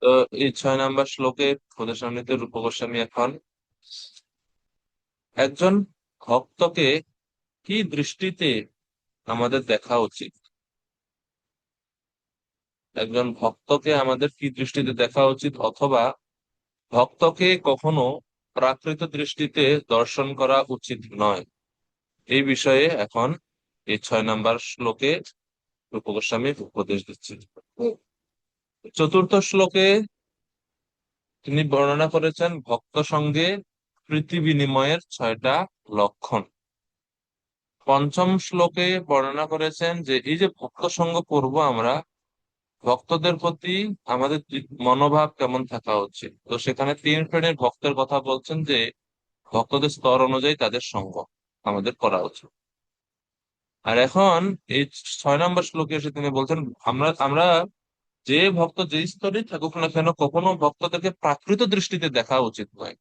তো এই 6 নম্বর শ্লোকে উপদেশামৃত রূপ গোস্বামী এখন একজন ভক্তকে কি দৃষ্টিতে আমাদের দেখা উচিত, একজন ভক্তকে আমাদের কি দৃষ্টিতে দেখা উচিত, অথবা ভক্তকে কখনো প্রাকৃত দৃষ্টিতে দর্শন করা উচিত নয়, এই বিষয়ে এখন এই 6 নম্বর শ্লোকে রূপ গোস্বামী উপদেশ দিচ্ছেন। চতুর্থ শ্লোকে তিনি বর্ণনা করেছেন ভক্ত সঙ্গে প্রীতি বিনিময়ের 6টা লক্ষণ। পঞ্চম শ্লোকে বর্ণনা করেছেন যে এই যে ভক্ত সঙ্গ করব আমরা, ভক্তদের প্রতি আমাদের মনোভাব কেমন থাকা উচিত। তো সেখানে 3 শ্রেণীর ভক্তের কথা বলছেন যে ভক্তদের স্তর অনুযায়ী তাদের সঙ্গ আমাদের করা উচিত। আর এখন এই 6 নম্বর শ্লোকে এসে তিনি বলছেন আমরা আমরা যে ভক্ত যে স্তরেই থাকুক না কেন, কখনো ভক্তদেরকে প্রাকৃত দৃষ্টিতে দেখা উচিত নয়।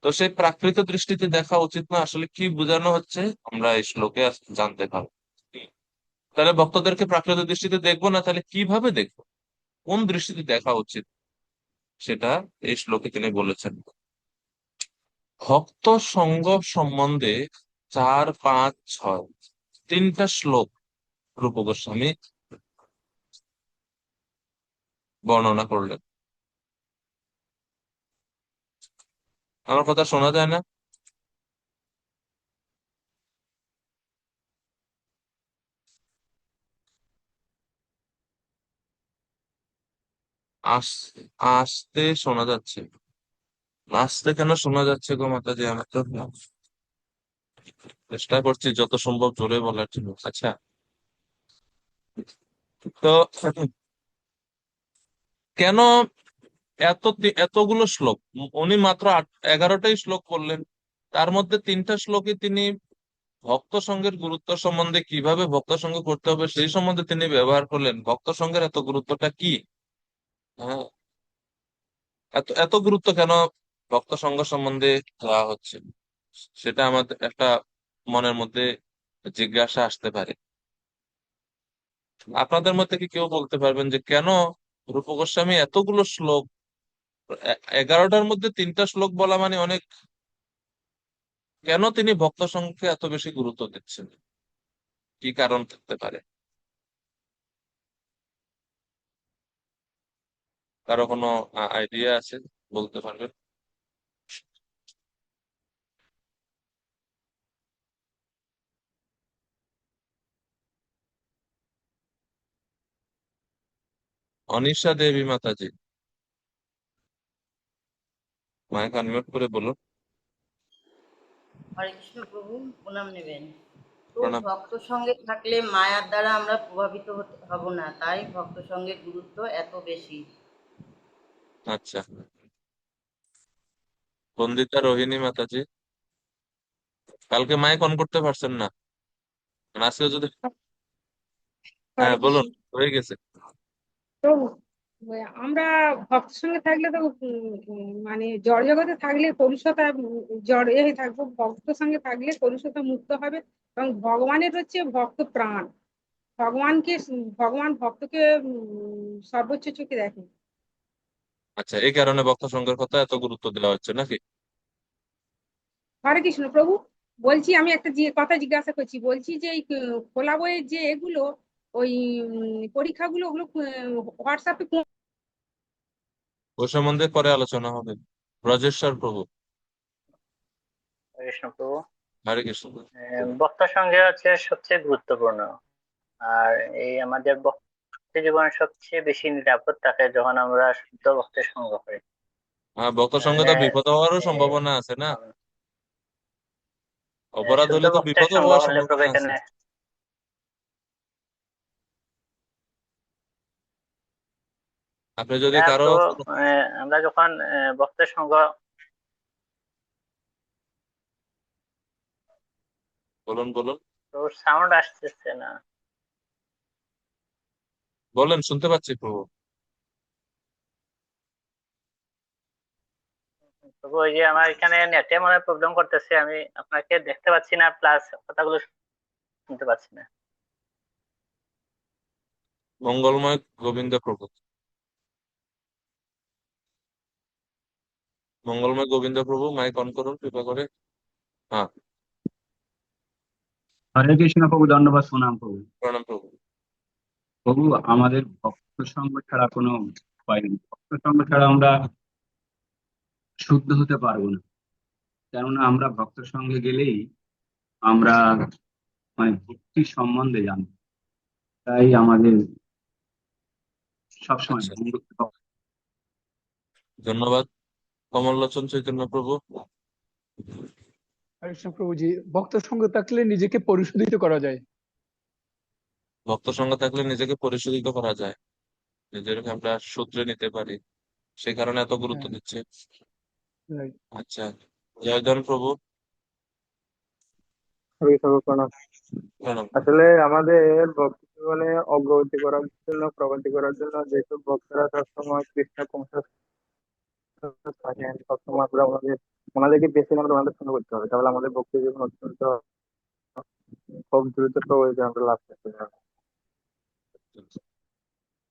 তো সেই প্রাকৃত দৃষ্টিতে দেখা উচিত না আসলে কি বোঝানো হচ্ছে আমরা এই শ্লোকে জানতে পারবো। তাহলে ভক্তদেরকে প্রাকৃত দৃষ্টিতে দেখবো না, তাহলে কিভাবে দেখবো, কোন দৃষ্টিতে দেখা উচিত, সেটা এই শ্লোকে তিনি বলেছেন। ভক্ত সঙ্গ সম্বন্ধে 4, 5, 6 তিনটা শ্লোক রূপ গোস্বামী বর্ণনা করলেন। আমার কথা শোনা যায় না? আস আসতে শোনা যাচ্ছে। আসতে কেন শোনা যাচ্ছে গো মাতাজি? আমার তো চেষ্টা করছি যত সম্ভব জোরে বলার জন্য। আচ্ছা, তো কেন এতগুলো শ্লোক? উনি মাত্র 11টাই শ্লোক করলেন, তার মধ্যে 3টা শ্লোকে তিনি ভক্ত সঙ্গের গুরুত্ব সম্বন্ধে, কিভাবে ভক্ত সঙ্গ করতে হবে সেই সম্বন্ধে তিনি ব্যবহার করলেন। ভক্ত সঙ্গের এত গুরুত্বটা কি? হ্যাঁ, এত এত গুরুত্ব কেন ভক্ত সঙ্গ সম্বন্ধে দেওয়া হচ্ছে, সেটা আমাদের একটা মনের মধ্যে জিজ্ঞাসা আসতে পারে। আপনাদের মধ্যে কি কেউ বলতে পারবেন যে কেন রূপ গোস্বামী এতগুলো শ্লোক, 11টার মধ্যে 3টা শ্লোক বলা মানে অনেক, কেন তিনি ভক্ত সঙ্গকে এত বেশি গুরুত্ব দিচ্ছেন? কি কারণ থাকতে পারে? কারো কোনো আইডিয়া আছে? বলতে পারবেন? অনিশা দেবী মাতাজি, মাইক আনমিউট করে বলুন। হরে কৃষ্ণ প্রভু, প্রণাম নেবেন। তো প্রণাম। ভক্ত সঙ্গে থাকলে মায়ার দ্বারা আমরা প্রভাবিত হব না, তাই ভক্ত সঙ্গের গুরুত্ব এত বেশি। আচ্ছা, বন্দিতা রোহিণী মাতাজি, কালকে মাইক অন করতে পারছেন না, মানে আজকে যদি, হ্যাঁ হরে বলুন, কৃষ্ণ হয়ে গেছে। প্রভু। আমরা ভক্তের সঙ্গে থাকলে তো মানে জড় জগতে থাকলে কলুষতা জড় এ হয়ে থাকবো, ভক্তের সঙ্গে থাকলে কলুষতা মুক্ত হবে। এবং ভগবানের হচ্ছে ভক্ত প্রাণ। ভগবানকে ভগবান ভক্তকে সর্বোচ্চ চোখে দেখেন। আচ্ছা, এই কারণে ভক্ত সঙ্গের কথা এত গুরুত্ব দেওয়া হচ্ছে নাকি? হরে কৃষ্ণ প্রভু। বলছি আমি একটা যে কথা জিজ্ঞাসা করছি, বলছি যে এই খোলা বইয়ের যে এগুলো, ওই পরীক্ষাগুলো ওগুলো হোয়াটসঅ্যাপে ওই সম্বন্ধে পরে আলোচনা হবে। ব্রজেশ্বর প্রভু, কৃষ্ণপ্রভু, হরে কৃষ্ণ। বক্তা সঙ্গে হচ্ছে সবচেয়ে গুরুত্বপূর্ণ। আর এই আমাদের ভক্তি জীবনে সবচেয়ে বেশি নিরাপদ থাকে যখন আমরা শুদ্ধ ভক্তের সঙ্গ করি। হ্যাঁ, ভক্ত সঙ্গে মানে তো বিপদ হওয়ারও আহ, সম্ভাবনা আছে না? আম, অপরাধ শুদ্ধ হলে তো ভক্তের বিপদও সঙ্গ হওয়ার হলে প্রভু সম্ভাবনা আছে। এখানে আপনি যদি হ্যাঁ কারো, প্রভু, আমরা যখন ভক্তের সঙ্গ, বলুন বলুন, তো সাউন্ড আসতেছে না বলেন, শুনতে পাচ্ছি প্রভু। প্রভু। ওই যে আমার এখানে নেটে মনে হয় প্রবলেম করতেছে, আমি আপনাকে দেখতে পাচ্ছি না, প্লাস কথাগুলো শুনতে পাচ্ছি না। মঙ্গলময় গোবিন্দ প্রভু। মঙ্গলময় গোবিন্দ প্রভু, মাইক অন করুন কৃপা করে। হ্যাঁ, হরে কৃষ্ণ প্রভু, ধন্যবাদ, প্রণাম প্রভু। প্রণাম প্রভু। প্রভু, আমাদের ভক্ত সঙ্গ ছাড়া কোনো উপায় নেই। ভক্ত সঙ্গ ছাড়া আমরা শুদ্ধ হতে পারবো না। কেননা আমরা ভক্ত সঙ্গে গেলেই আমরা মানে ভক্তি সম্বন্ধে জানবো। তাই আমাদের সবসময় আচ্ছা, ভক্ত। ধন্যবাদ। কমললোচন চৈতন্য প্রভু। হরে কৃষ্ণ প্রভুজি, ভক্ত সঙ্গ থাকলে নিজেকে পরিশোধিত করা যায়। ভক্ত সঙ্গ থাকলে নিজেকে পরিশোধিত করা যায়, নিজেকে আমরা শুধরে নিতে পারি, সেই কারণে এত গুরুত্ব হ্যাঁ, দিচ্ছে। right. আচ্ছা, জয়ধন প্রভু। হরে কৃষ্ণ প্রণাম। প্রণাম। আসলে আমাদের ভক্তি জীবনে অগ্রগতি করার জন্য, প্রগতি করার জন্য যেসব ভক্তরা সবসময় কৃষ্ণ কংসের থাকেন, সবসময় আমরা ওনাদেরকে বেছে নিয়ে আমরা ওনাদের সঙ্গে করতে হবে, তাহলে আমাদের ভক্তি জীবন অত্যন্ত খুব দ্রুত প্রগতি আমরা লাভ করতে পারবো।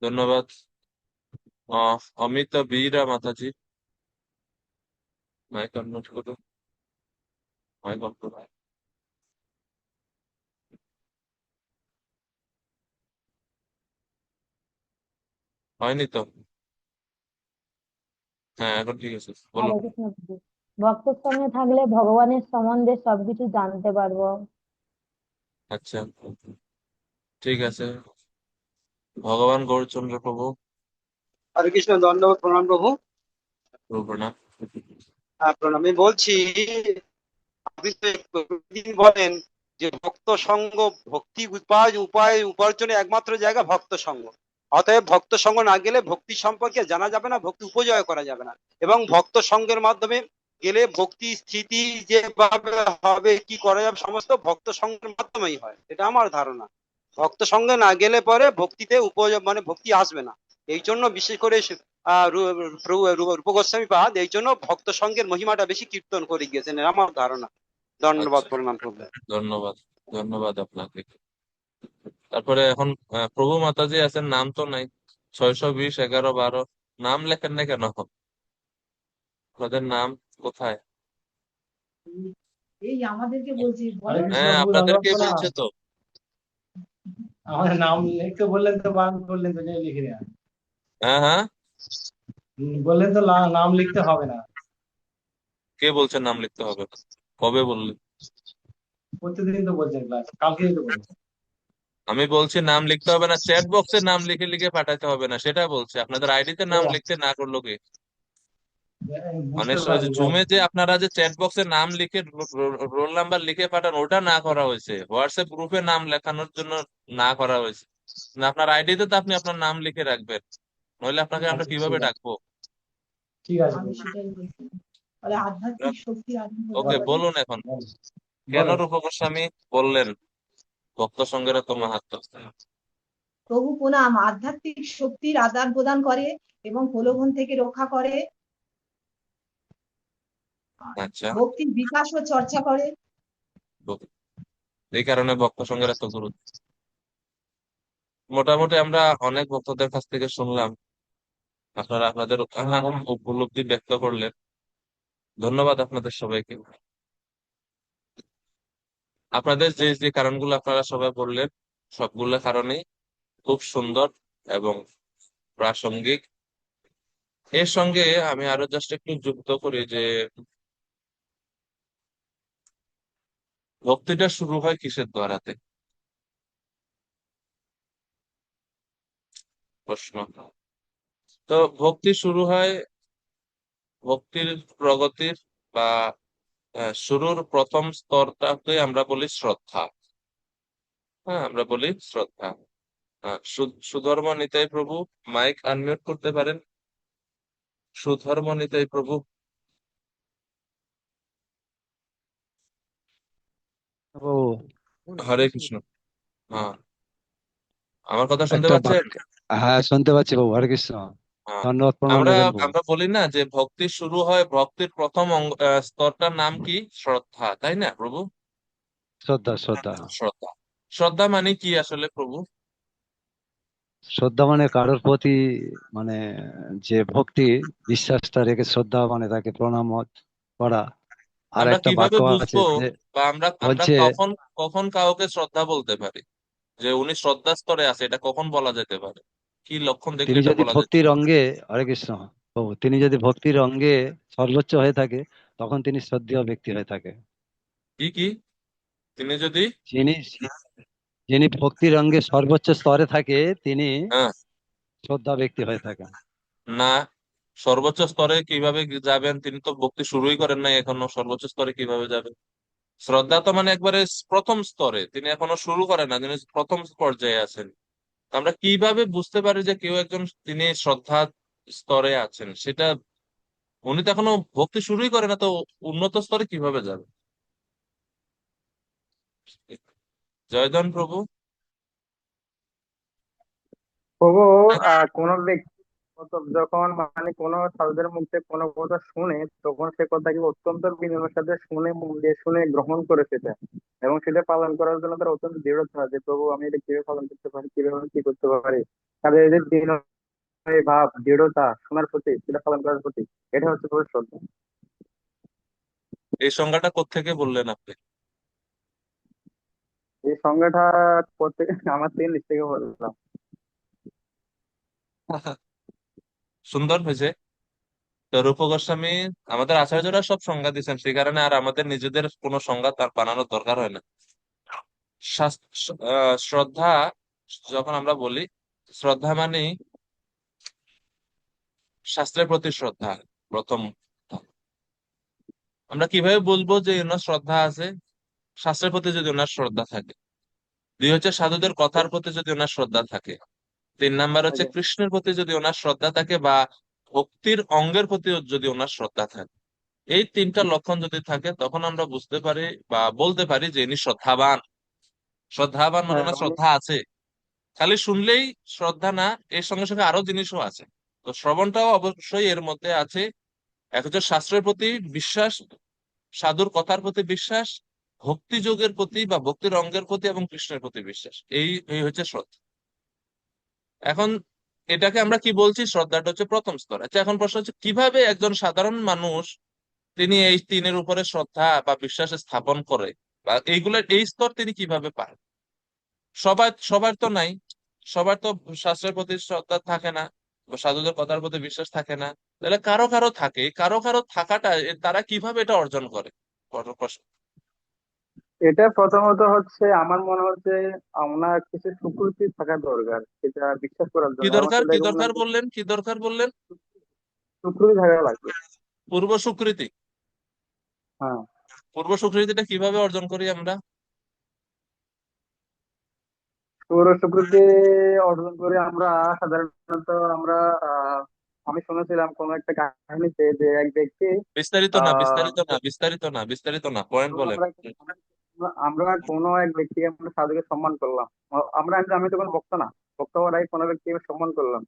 ধন্যবাদ। অমিতা বীরা মাতাজি, মাইক অনমিউট করুন, মাইক অন করুন। হয়নি তো? হ্যাঁ, এখন ঠিক আছে, বলুন। হরে কৃষ্ণ প্রভু। ভক্তের সঙ্গে থাকলে ভগবানের সম্বন্ধে সবকিছু জানতে পারবো। আচ্ছা, ঠিক আছে। ভগবান গৌরচন্দ্র প্রভু। হরে কৃষ্ণ, দণ্ডবত প্রণাম প্রভু। প্রভু প্রণাম। প্রণাম। আমি বলছি, আপনি তো প্রতিদিন বলেন যে ভক্ত সঙ্গ, ভক্তি উপার্জনের একমাত্র জায়গা ভক্ত সঙ্গ। অতএব ভক্ত সঙ্গ না গেলে ভক্তি সম্পর্কে জানা যাবে না, ভক্তি উপজয় করা যাবে না। এবং ভক্ত সঙ্গের মাধ্যমে গেলে ভক্তি স্থিতি যেভাবে হবে, কি করা যাবে, সমস্ত ভক্ত সঙ্গের মাধ্যমেই হয়, এটা আমার ধারণা। ভক্ত সঙ্গে না গেলে পরে ভক্তিতে মানে ভক্তি আসবে না। এই জন্য বিশেষ করে রূপ গোস্বামী পাদ এই জন্য ভক্ত সঙ্গের মহিমাটা বেশি কীর্তন করে গিয়েছেন, এটা আমার ধারণা। ধন্যবাদ, আচ্ছা, প্রণাম প্রভু। ধন্যবাদ। ধন্যবাদ আপনাকে। তারপরে এখন প্রভু মাতাজি আছেন, নাম তো নাই। 620, 11, 12 নাম লেখেন না কেন? আপনাদের নাম কোথায়? এই আমাদেরকে বলছি, হরে বলো। কৃষ্ণ হ্যাঁ, প্রভু, ধন্যবাদ, আপনাদেরকেই প্রণাম। বলছে তো। আমার নাম লিখতে বললেন তো, বারণ করলেন তো যে লিখে দেয়া। হ্যাঁ, হ্যাঁ, বললেন তো নাম লিখতে হবে না। কে বলছেন নাম লিখতে হবে? কবে বললেন? প্রত্যেকদিন তো বলছেন, ক্লাস কালকেই তো বলেছেন। আমি বলছি নাম লিখতে হবে না, চ্যাট বক্সে নাম লিখে লিখে পাঠাতে হবে না, সেটা বলছি। আপনাদের আইডিতে নাম লিখতে না করলো কি? মানে বুঝতে পারছি ভাই। জুমে যে আপনারা যে চ্যাট বক্সে নাম লিখে রোল নাম্বার লিখে পাঠান, ওটা না করা হয়েছে। হোয়াটসঅ্যাপ গ্রুপে নাম লেখানোর জন্য না করা হয়েছে। না, আপনার আইডিতে তো আপনি আপনার নাম লিখে রাখবেন, নইলে আপনাকে আমরা আচ্ছা, কিভাবে ডাকবো? ঠিক আছে। আমি সেটাই বলছি। তাহলে আধ্যাত্মিক শক্তি ওকে, বলুন এখন কেন রূপ গোস্বামী বললেন ভক্ত সঙ্গের এত মাহাত্ম্য? প্রভু প্রণাম। আধ্যাত্মিক শক্তির আদান প্রদান করে এবং প্রলোভন থেকে রক্ষা করে, আচ্ছা, ভক্তির বিকাশ ও চর্চা করে। এই কারণে ভক্ত সঙ্গের এত গুরুত্ব। মোটামুটি আমরা অনেক ভক্তদের কাছ থেকে শুনলাম, আপনারা আপনাদের উপলব্ধি ব্যক্ত করলেন। ধন্যবাদ আপনাদের সবাইকে। আপনাদের যে যে কারণগুলো আপনারা সবাই বললেন, সবগুলো কারণেই খুব সুন্দর এবং প্রাসঙ্গিক। এর সঙ্গে আমি আরো জাস্ট একটু যুক্ত করি যে ভক্তিটা শুরু হয় কিসের দ্বারাতে? প্রশ্ন। তো ভক্তি শুরু হয়, ভক্তির প্রগতির বা শুরুর প্রথম স্তরটাকে আমরা বলি শ্রদ্ধা। হ্যাঁ, আমরা বলি শ্রদ্ধা। সুধর্ম নিতাই প্রভু, মাইক আনমিউট করতে পারেন? সুধর্ম নিতাই প্রভু। ও, হরে কৃষ্ণ। হ্যাঁ, আমার কথা শুনতে একটা পাচ্ছেন? বাক্য। হ্যাঁ, শুনতে পাচ্ছি বাবু, হরে কৃষ্ণ। হ্যাঁ, ধন্যবাদ, প্রণাম আমরা নেবেন বাবু। আমরা বলি না যে ভক্তি শুরু হয়, ভক্তির প্রথম স্তরটার নাম কি? শ্রদ্ধা, তাই না প্রভু? শ্রদ্ধা, শ্রদ্ধা। শ্রদ্ধা। শ্রদ্ধা মানে কি আসলে প্রভু? শ্রদ্ধা মানে কারোর প্রতি মানে যে ভক্তি বিশ্বাসটা রেখে শ্রদ্ধা মানে তাকে প্রণাম করা। আর আমরা একটা কিভাবে বাক্য আছে বুঝবো যে বা আমরা আমরা বলছে কখন কখন কাউকে শ্রদ্ধা বলতে পারি যে উনি শ্রদ্ধা স্তরে আছে, এটা কখন বলা যেতে পারে? কি লক্ষণ দেখলে তিনি এটা যদি বলা যেতে ভক্তির পারে? অঙ্গে, হরে কৃষ্ণ প্রভু, তিনি যদি ভক্তির অঙ্গে সর্বোচ্চ হয়ে থাকে তখন তিনি শ্রদ্ধেয় ব্যক্তি হয়ে থাকে। কি কি? তিনি যদি যিনি যিনি ভক্তির অঙ্গে সর্বোচ্চ স্তরে থাকে তিনি হ্যাঁ, শ্রদ্ধা ব্যক্তি হয়ে থাকেন। না, সর্বোচ্চ স্তরে কিভাবে যাবেন? তিনি তো ভক্তি শুরুই করেন নাই এখনো, সর্বোচ্চ স্তরে কিভাবে যাবেন? শ্রদ্ধা তো মানে একবারে প্রথম স্তরে, তিনি এখনো শুরু করেন না, তিনি প্রথম পর্যায়ে আছেন। তো আমরা কিভাবে বুঝতে পারি যে কেউ একজন তিনি শ্রদ্ধা স্তরে আছেন? সেটা উনি তো এখনো ভক্তি শুরুই করে না, তো উন্নত স্তরে কিভাবে যাবে? জয়ধন প্রভু। প্রভু কোন ব্যক্তি যখন মানে কোনো সাধুদের মুখে কোনো কথা শুনে তখন সে কথাকে অত্যন্ত বিনয়ের সাথে শুনে মন দিয়ে শুনে গ্রহণ করে সেটা এবং সেটা পালন করার জন্য তার অত্যন্ত দৃঢ়তা যে প্রভু আমি এটা কিভাবে পালন করতে পারি, কিভাবে আমি কি করতে পারি। তাদের এই যে বিনয় ভাব, দৃঢ়তা শোনার প্রতি, সেটা পালন করার প্রতি, এটা হচ্ছে প্রভু শ্রদ্ধা। এই সংজ্ঞাটা কোত্থেকে বললেন আপনি? এই সংজ্ঞাটা করতে আমার থেকে নিচ থেকে বললাম। সুন্দর হয়েছে। তো রূপ গোস্বামী, আমাদের আচার্যরা সব সংজ্ঞা দিচ্ছেন, সেই কারণে আর আমাদের নিজেদের কোনো সংজ্ঞা তার বানানোর দরকার হয় না। শ্রদ্ধা, যখন আমরা বলি শ্রদ্ধা মানে শাস্ত্রের প্রতি শ্রদ্ধা। প্রথম আমরা কিভাবে বলবো যে ওনার শ্রদ্ধা আছে? শাস্ত্রের প্রতি যদি ওনার শ্রদ্ধা থাকে। দুই হচ্ছে সাধুদের কথার প্রতি যদি ওনার শ্রদ্ধা থাকে। তিন নাম্বার হচ্ছে আচ্ছা, কৃষ্ণের প্রতি যদি ওনার শ্রদ্ধা থাকে, বা ভক্তির অঙ্গের প্রতি যদি ওনার শ্রদ্ধা থাকে। এই তিনটা লক্ষণ যদি থাকে তখন আমরা বুঝতে পারি বা বলতে পারি যে ইনি শ্রদ্ধাবান। শ্রদ্ধাবান মানে হ্যাঁ ওনার মানে শ্রদ্ধা আছে। খালি শুনলেই শ্রদ্ধা না, এর সঙ্গে সঙ্গে আরো জিনিসও আছে। তো শ্রবণটাও অবশ্যই এর মধ্যে আছে। এক হচ্ছে শাস্ত্রের প্রতি বিশ্বাস, সাধুর কথার প্রতি বিশ্বাস, ভক্তি যোগের প্রতি বা ভক্তির অঙ্গের প্রতি এবং কৃষ্ণের প্রতি বিশ্বাস। এই এই হচ্ছে শ্রদ্ধা। এখন এটাকে আমরা কি বলছি? শ্রদ্ধাটা হচ্ছে প্রথম স্তর। আচ্ছা, এখন প্রশ্ন হচ্ছে কিভাবে একজন সাধারণ মানুষ তিনি এই তিনের উপরে শ্রদ্ধা বা বিশ্বাস স্থাপন করে, বা এইগুলোর এই স্তর তিনি কিভাবে পায়? সবার সবার তো নাই। সবার তো শাস্ত্রের প্রতি শ্রদ্ধা থাকে না, বা সাধুদের কথার প্রতি বিশ্বাস থাকে না। তাহলে কারো কারো থাকে, কারো কারো থাকাটা তারা কিভাবে এটা অর্জন করে? বড় প্রশ্ন। এটা প্রথমত হচ্ছে আমার মনে হচ্ছে ওনার কিছু সুকৃতি থাকা দরকার সেটা বিশ্বাস করার কি জন্য, এবং দরকার, কি সেটাকে দরকার ওনার বললেন, কি দরকার বললেন? সুকৃতি থাকা লাগবে। পূর্ব স্বীকৃতি। হ্যাঁ, পূর্ব স্বীকৃতিটা কিভাবে অর্জন করি আমরা? পুরো সুকৃতি অর্জন করে আমরা সাধারণত আমরা আহ আমি শুনেছিলাম কোন একটা কাহিনীতে যে এক ব্যক্তি বিস্তারিত না, আহ বিস্তারিত না, বিস্তারিত না, বিস্তারিত না, পয়েন্ট ধরুন বলেন। আমরা আমরা কোনো এক ব্যক্তিকে আমরা সাধুকে সম্মান করলাম। আমি তো কোনো বক্তা না, বক্তা হওয়ার আগে কোনো ব্যক্তিকে সম্মান করলাম।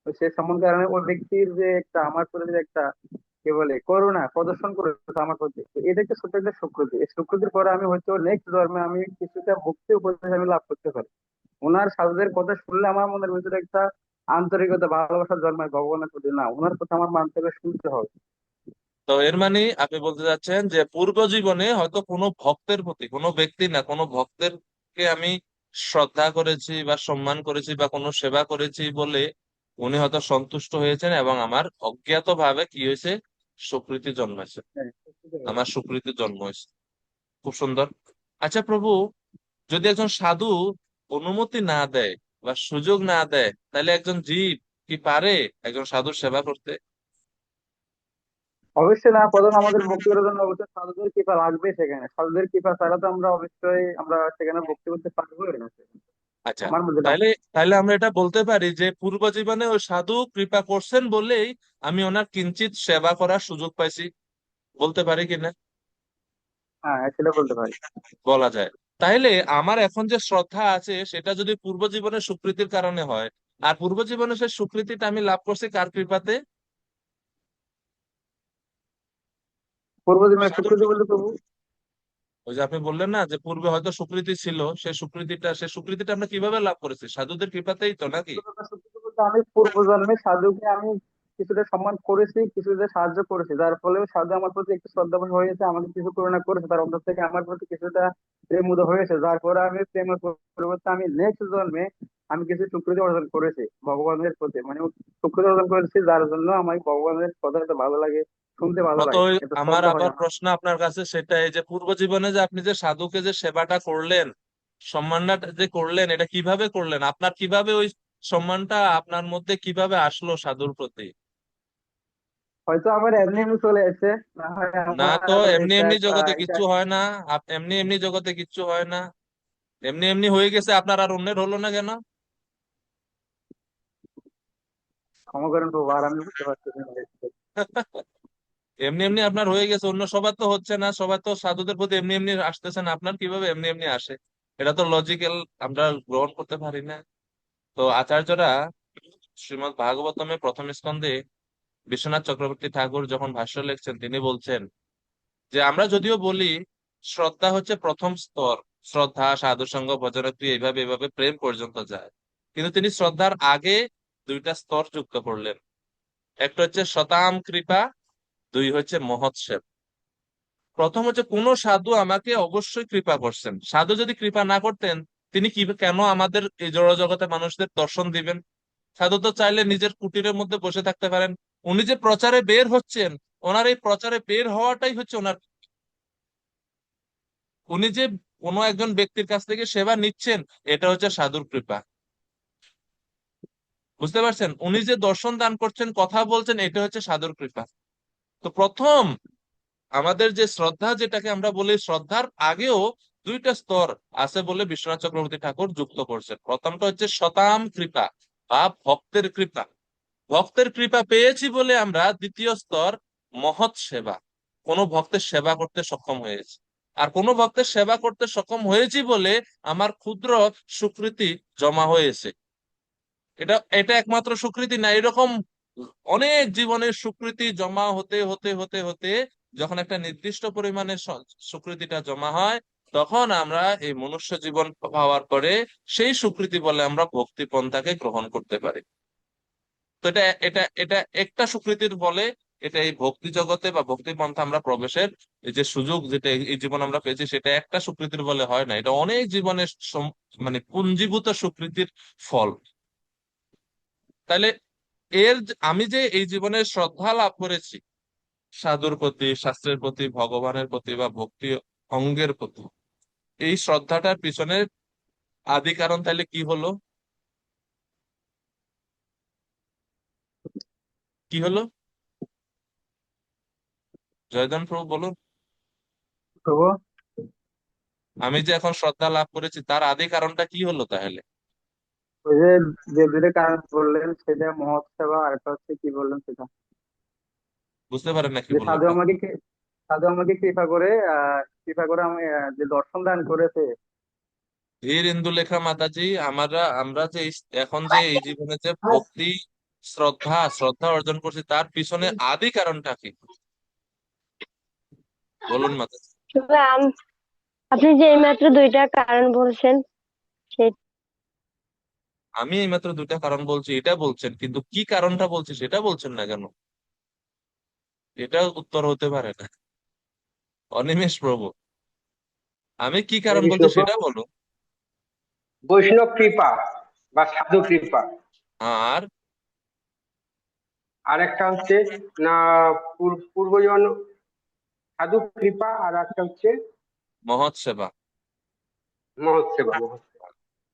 তো সে সম্মান কারণে ওই ব্যক্তির যে একটা আমার প্রতি যে একটা কি বলে করুণা প্রদর্শন করেছে আমার প্রতি, তো এটা একটা ছোট্ট একটা স্বীকৃতি। এই স্বীকৃতির পরে আমি হয়তো নেক্সট জন্মে আমি কিছুটা ভক্তি উপদেশ আমি লাভ করতে পারি। ওনার সাধুদের কথা শুনলে আমার মনের ভিতরে একটা আন্তরিকতা ভালোবাসা জন্মায় ভগবানের প্রতি, না ওনার কথা আমার মানতে হবে, শুনতে হবে। তো এর মানে আপনি বলতে চাচ্ছেন যে পূর্ব জীবনে হয়তো কোনো ভক্তের প্রতি, কোনো ব্যক্তি না, কোনো ভক্তের কে আমি শ্রদ্ধা করেছি বা সম্মান করেছি বা কোনো সেবা করেছি বলে উনি হয়তো সন্তুষ্ট হয়েছেন, এবং আমার অজ্ঞাত ভাবে কি হয়েছে, সুকৃতি জন্মেছে, হ্যাঁ, আমার সুকৃতি জন্ম হয়েছে। খুব সুন্দর। আচ্ছা প্রভু, যদি একজন সাধু অনুমতি না দেয় বা সুযোগ না দেয়, তাহলে একজন জীব কি পারে একজন সাধুর সেবা করতে? অবশ্যই না। প্রথম আমাদের ভক্তি করার জন্য অবশ্যই সাধুদের কৃপা লাগবে, সেখানে সাধুদের কৃপা ছাড়া তো আমরা অবশ্যই আমরা সেখানে ভক্তি করতে পারবোই না। আচ্ছা, আমার মধ্যে তাহলে তাহলে আমরা এটা বলতে পারি যে পূর্ব জীবনে ওই সাধু কৃপা করছেন বলেই আমি ওনার কিঞ্চিত সেবা করার সুযোগ পাইছি, বলতে পারি কিনা? হ্যাঁ, সেটা বলতে পারি। বলা যায়। তাইলে আমার এখন যে শ্রদ্ধা আছে সেটা যদি পূর্ব জীবনের স্বীকৃতির কারণে হয়, আর পূর্ব জীবনে সেই স্বীকৃতিটা আমি লাভ করছি কার কৃপাতে? পূর্বজন্মের সাধুর স্বীকৃতি বলতে প্রভু ওই যে আপনি বললেন না যে পূর্বে হয়তো স্বীকৃতি ছিল, সেই স্বীকৃতিটা আমরা কিভাবে লাভ করেছি? সাধুদের কৃপাতেই তো, নাকি? সত্যি বলতে আমি পূর্বজন্মে সাধুকে আমি কিছুটা সম্মান করেছি, কিছুটা সাহায্য করেছি, যার ফলে সাধু আমার প্রতি একটু শ্রদ্ধাবান হয়েছে, আমাকে কিছু করুণা করেছে, তার অন্তর থেকে আমার প্রতি কিছুটা প্রেম উদয় হয়েছে, যার পরে আমি প্রেমের পরিবর্তে আমি নেক্সট জন্মে আমি কিছু স্বীকৃতি অর্জন করেছি ভগবানের প্রতি, মানে স্বীকৃতি অর্জন করেছি, যার জন্য আমার ভগবানের কথা এত ভালো লাগে, শুনতে ভালো কত লাগে, ওই এত আমার শ্রদ্ধা হয় আবার আমার। প্রশ্ন আপনার কাছে সেটাই যে পূর্ব জীবনে যে আপনি যে সাধুকে যে সেবাটা করলেন, সম্মানটা যে করলেন, এটা কিভাবে করলেন? আপনার কিভাবে ওই সম্মানটা আপনার মধ্যে কিভাবে আসলো সাধুর প্রতি? হয়তো আমার এমনি এমনি চলে এসেছে, না হয় না তো, আমার এমনি এটা এমনি একটা জগতে এটা কিচ্ছু হয় না। এমনি এমনি জগতে কিচ্ছু হয় না। এমনি এমনি হয়ে গেছে আপনার, আর অন্যের হলো না কেন? ক্ষমা করেন প্রভু, আর আমি বুঝতে পারছি না। এমনি এমনি আপনার হয়ে গেছে, অন্য সবার তো হচ্ছে না। সবার তো সাধুদের প্রতি এমনি এমনি আসতেছে না, আপনার কিভাবে এমনি এমনি আসে? এটা তো লজিক্যাল, আমরা গ্রহণ করতে পারি না। তো আচার্যরা শ্রীমদ্ ভাগবতমে প্রথম স্কন্ধে বিশ্বনাথ চক্রবর্তী ঠাকুর যখন ভাষ্য লিখছেন, তিনি বলছেন যে আমরা যদিও বলি শ্রদ্ধা হচ্ছে প্রথম স্তর, শ্রদ্ধা সাধু সঙ্গ ভজনক্রিয়া এইভাবে এইভাবে প্রেম পর্যন্ত যায়, কিন্তু তিনি শ্রদ্ধার আগে দুইটা স্তর যুক্ত করলেন। একটা হচ্ছে শতাম কৃপা, দুই হচ্ছে মহৎসেব। প্রথম হচ্ছে কোন সাধু আমাকে অবশ্যই কৃপা করছেন। সাধু যদি কৃপা না করতেন, তিনি কি কেন আমাদের এই জড় জগতে মানুষদের দর্শন দিবেন? সাধু তো চাইলে নিজের কুটিরের মধ্যে বসে থাকতে পারেন। উনি যে প্রচারে বের হচ্ছেন, ওনার এই প্রচারে বের হওয়াটাই হচ্ছে ওনার, উনি যে কোনো একজন ব্যক্তির কাছ থেকে সেবা নিচ্ছেন, এটা হচ্ছে সাধুর কৃপা। বুঝতে পারছেন? উনি যে দর্শন দান করছেন, কথা বলছেন, এটা হচ্ছে সাধুর কৃপা। তো প্রথম আমাদের যে শ্রদ্ধা, যেটাকে আমরা বলি শ্রদ্ধার আগেও দুইটা স্তর আছে বলে বিশ্বনাথ চক্রবর্তী ঠাকুর যুক্ত করছেন। প্রথমটা হচ্ছে শতাম কৃপা বা ভক্তের কৃপা। ভক্তের কৃপা পেয়েছি বলে আমরা দ্বিতীয় স্তর মহৎ সেবা, কোন ভক্তের সেবা করতে সক্ষম হয়েছি। আর কোন ভক্তের সেবা করতে সক্ষম হয়েছি বলে আমার ক্ষুদ্র স্বীকৃতি জমা হয়েছে। এটা এটা একমাত্র স্বীকৃতি না, এরকম অনেক জীবনের স্বীকৃতি জমা হতে হতে হতে হতে যখন একটা নির্দিষ্ট পরিমাণে স্বীকৃতিটা জমা হয়, তখন আমরা এই মনুষ্য জীবন পাওয়ার পরে সেই স্বীকৃতি বলে আমরা ভক্তি পন্থাকে গ্রহণ করতে পারি। তো এটা এটা এটা একটা স্বীকৃতির বলে, এটা এই ভক্তি জগতে বা ভক্তি পন্থা আমরা প্রবেশের এই যে সুযোগ, যেটা এই জীবন আমরা পেয়েছি, সেটা একটা স্বীকৃতির বলে হয় না, এটা অনেক জীবনের মানে পুঞ্জীভূত স্বীকৃতির ফল। তাহলে আমি যে এই জীবনে শ্রদ্ধা লাভ করেছি সাধুর প্রতি, শাস্ত্রের প্রতি, ভগবানের প্রতি বা ভক্তি অঙ্গের প্রতি, এই শ্রদ্ধাটার পিছনে আদি কারণ তাহলে কি হলো? কি হলো? জয়দান প্রভু বলুন। প্রভু, আমি যে এখন শ্রদ্ধা লাভ করেছি, তার আদি কারণটা কি হলো তাহলে? ওই যে যে দুটো কারণ বললেন সেটা মহৎ সেবা, আর একটা হচ্ছে কি বললেন সেটা, বুঝতে পারেন না কি যে বললাম? সাধু আমাকে সাধু আমাকে কৃপা করে আমি যে দর্শন দান করেছে। ধীর ইন্দুলেখা মাতাজি, আমরা যে এখন যে এই জীবনে যে ভক্তি শ্রদ্ধা শ্রদ্ধা অর্জন করছি, তার পিছনে আদি কারণটা কি বলুন মাতাজি। আপনি যে এইমাত্র দুইটা কারণ বলছেন, সে- আমি এইমাত্র দুইটা কারণ বলছি, এটা বলছেন, কিন্তু কি কারণটা বলছি সেটা বলছেন না কেন? এটা উত্তর হতে পারে না। অনিমেষ প্রভু, আমি কি হরে কারণ কৃষ্ণ বলছি সেটা প্রভু, বলো। বৈষ্ণব কৃপা বা সাধু কৃপা, আর আর একটা হচ্ছে না পূর্বজন সাধু কৃপা, আর একটা হচ্ছে মহৎ সেবা। মহৎ সেবা। মহৎ সেবা।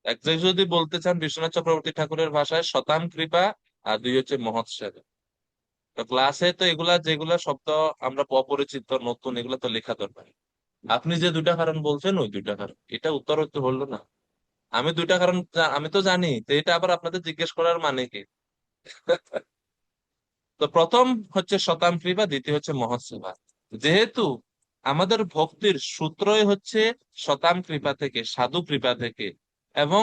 একজাক্ট যদি বলতে চান বিশ্বনাথ চক্রবর্তী ঠাকুরের ভাষায়, শতাম কৃপা আর দুই হচ্ছে মহৎ সেবা। তো ক্লাসে তো এগুলা যেগুলা শব্দ আমরা অপরিচিত নতুন, এগুলা তো লেখা দরকার। আপনি যে দুইটা কারণ বলছেন, ওই দুইটা কারণ, এটা উত্তর হতে হলো না। আমি দুইটা কারণ আমি তো জানি, তো এটা আবার আপনাদের জিজ্ঞেস করার মানে কি? তো প্রথম হচ্ছে শতাম কৃপা, দ্বিতীয় হচ্ছে মহৎ সেবা। যেহেতু আমাদের ভক্তির সূত্রই হচ্ছে শতাম কৃপা থেকে, সাধু কৃপা থেকে, এবং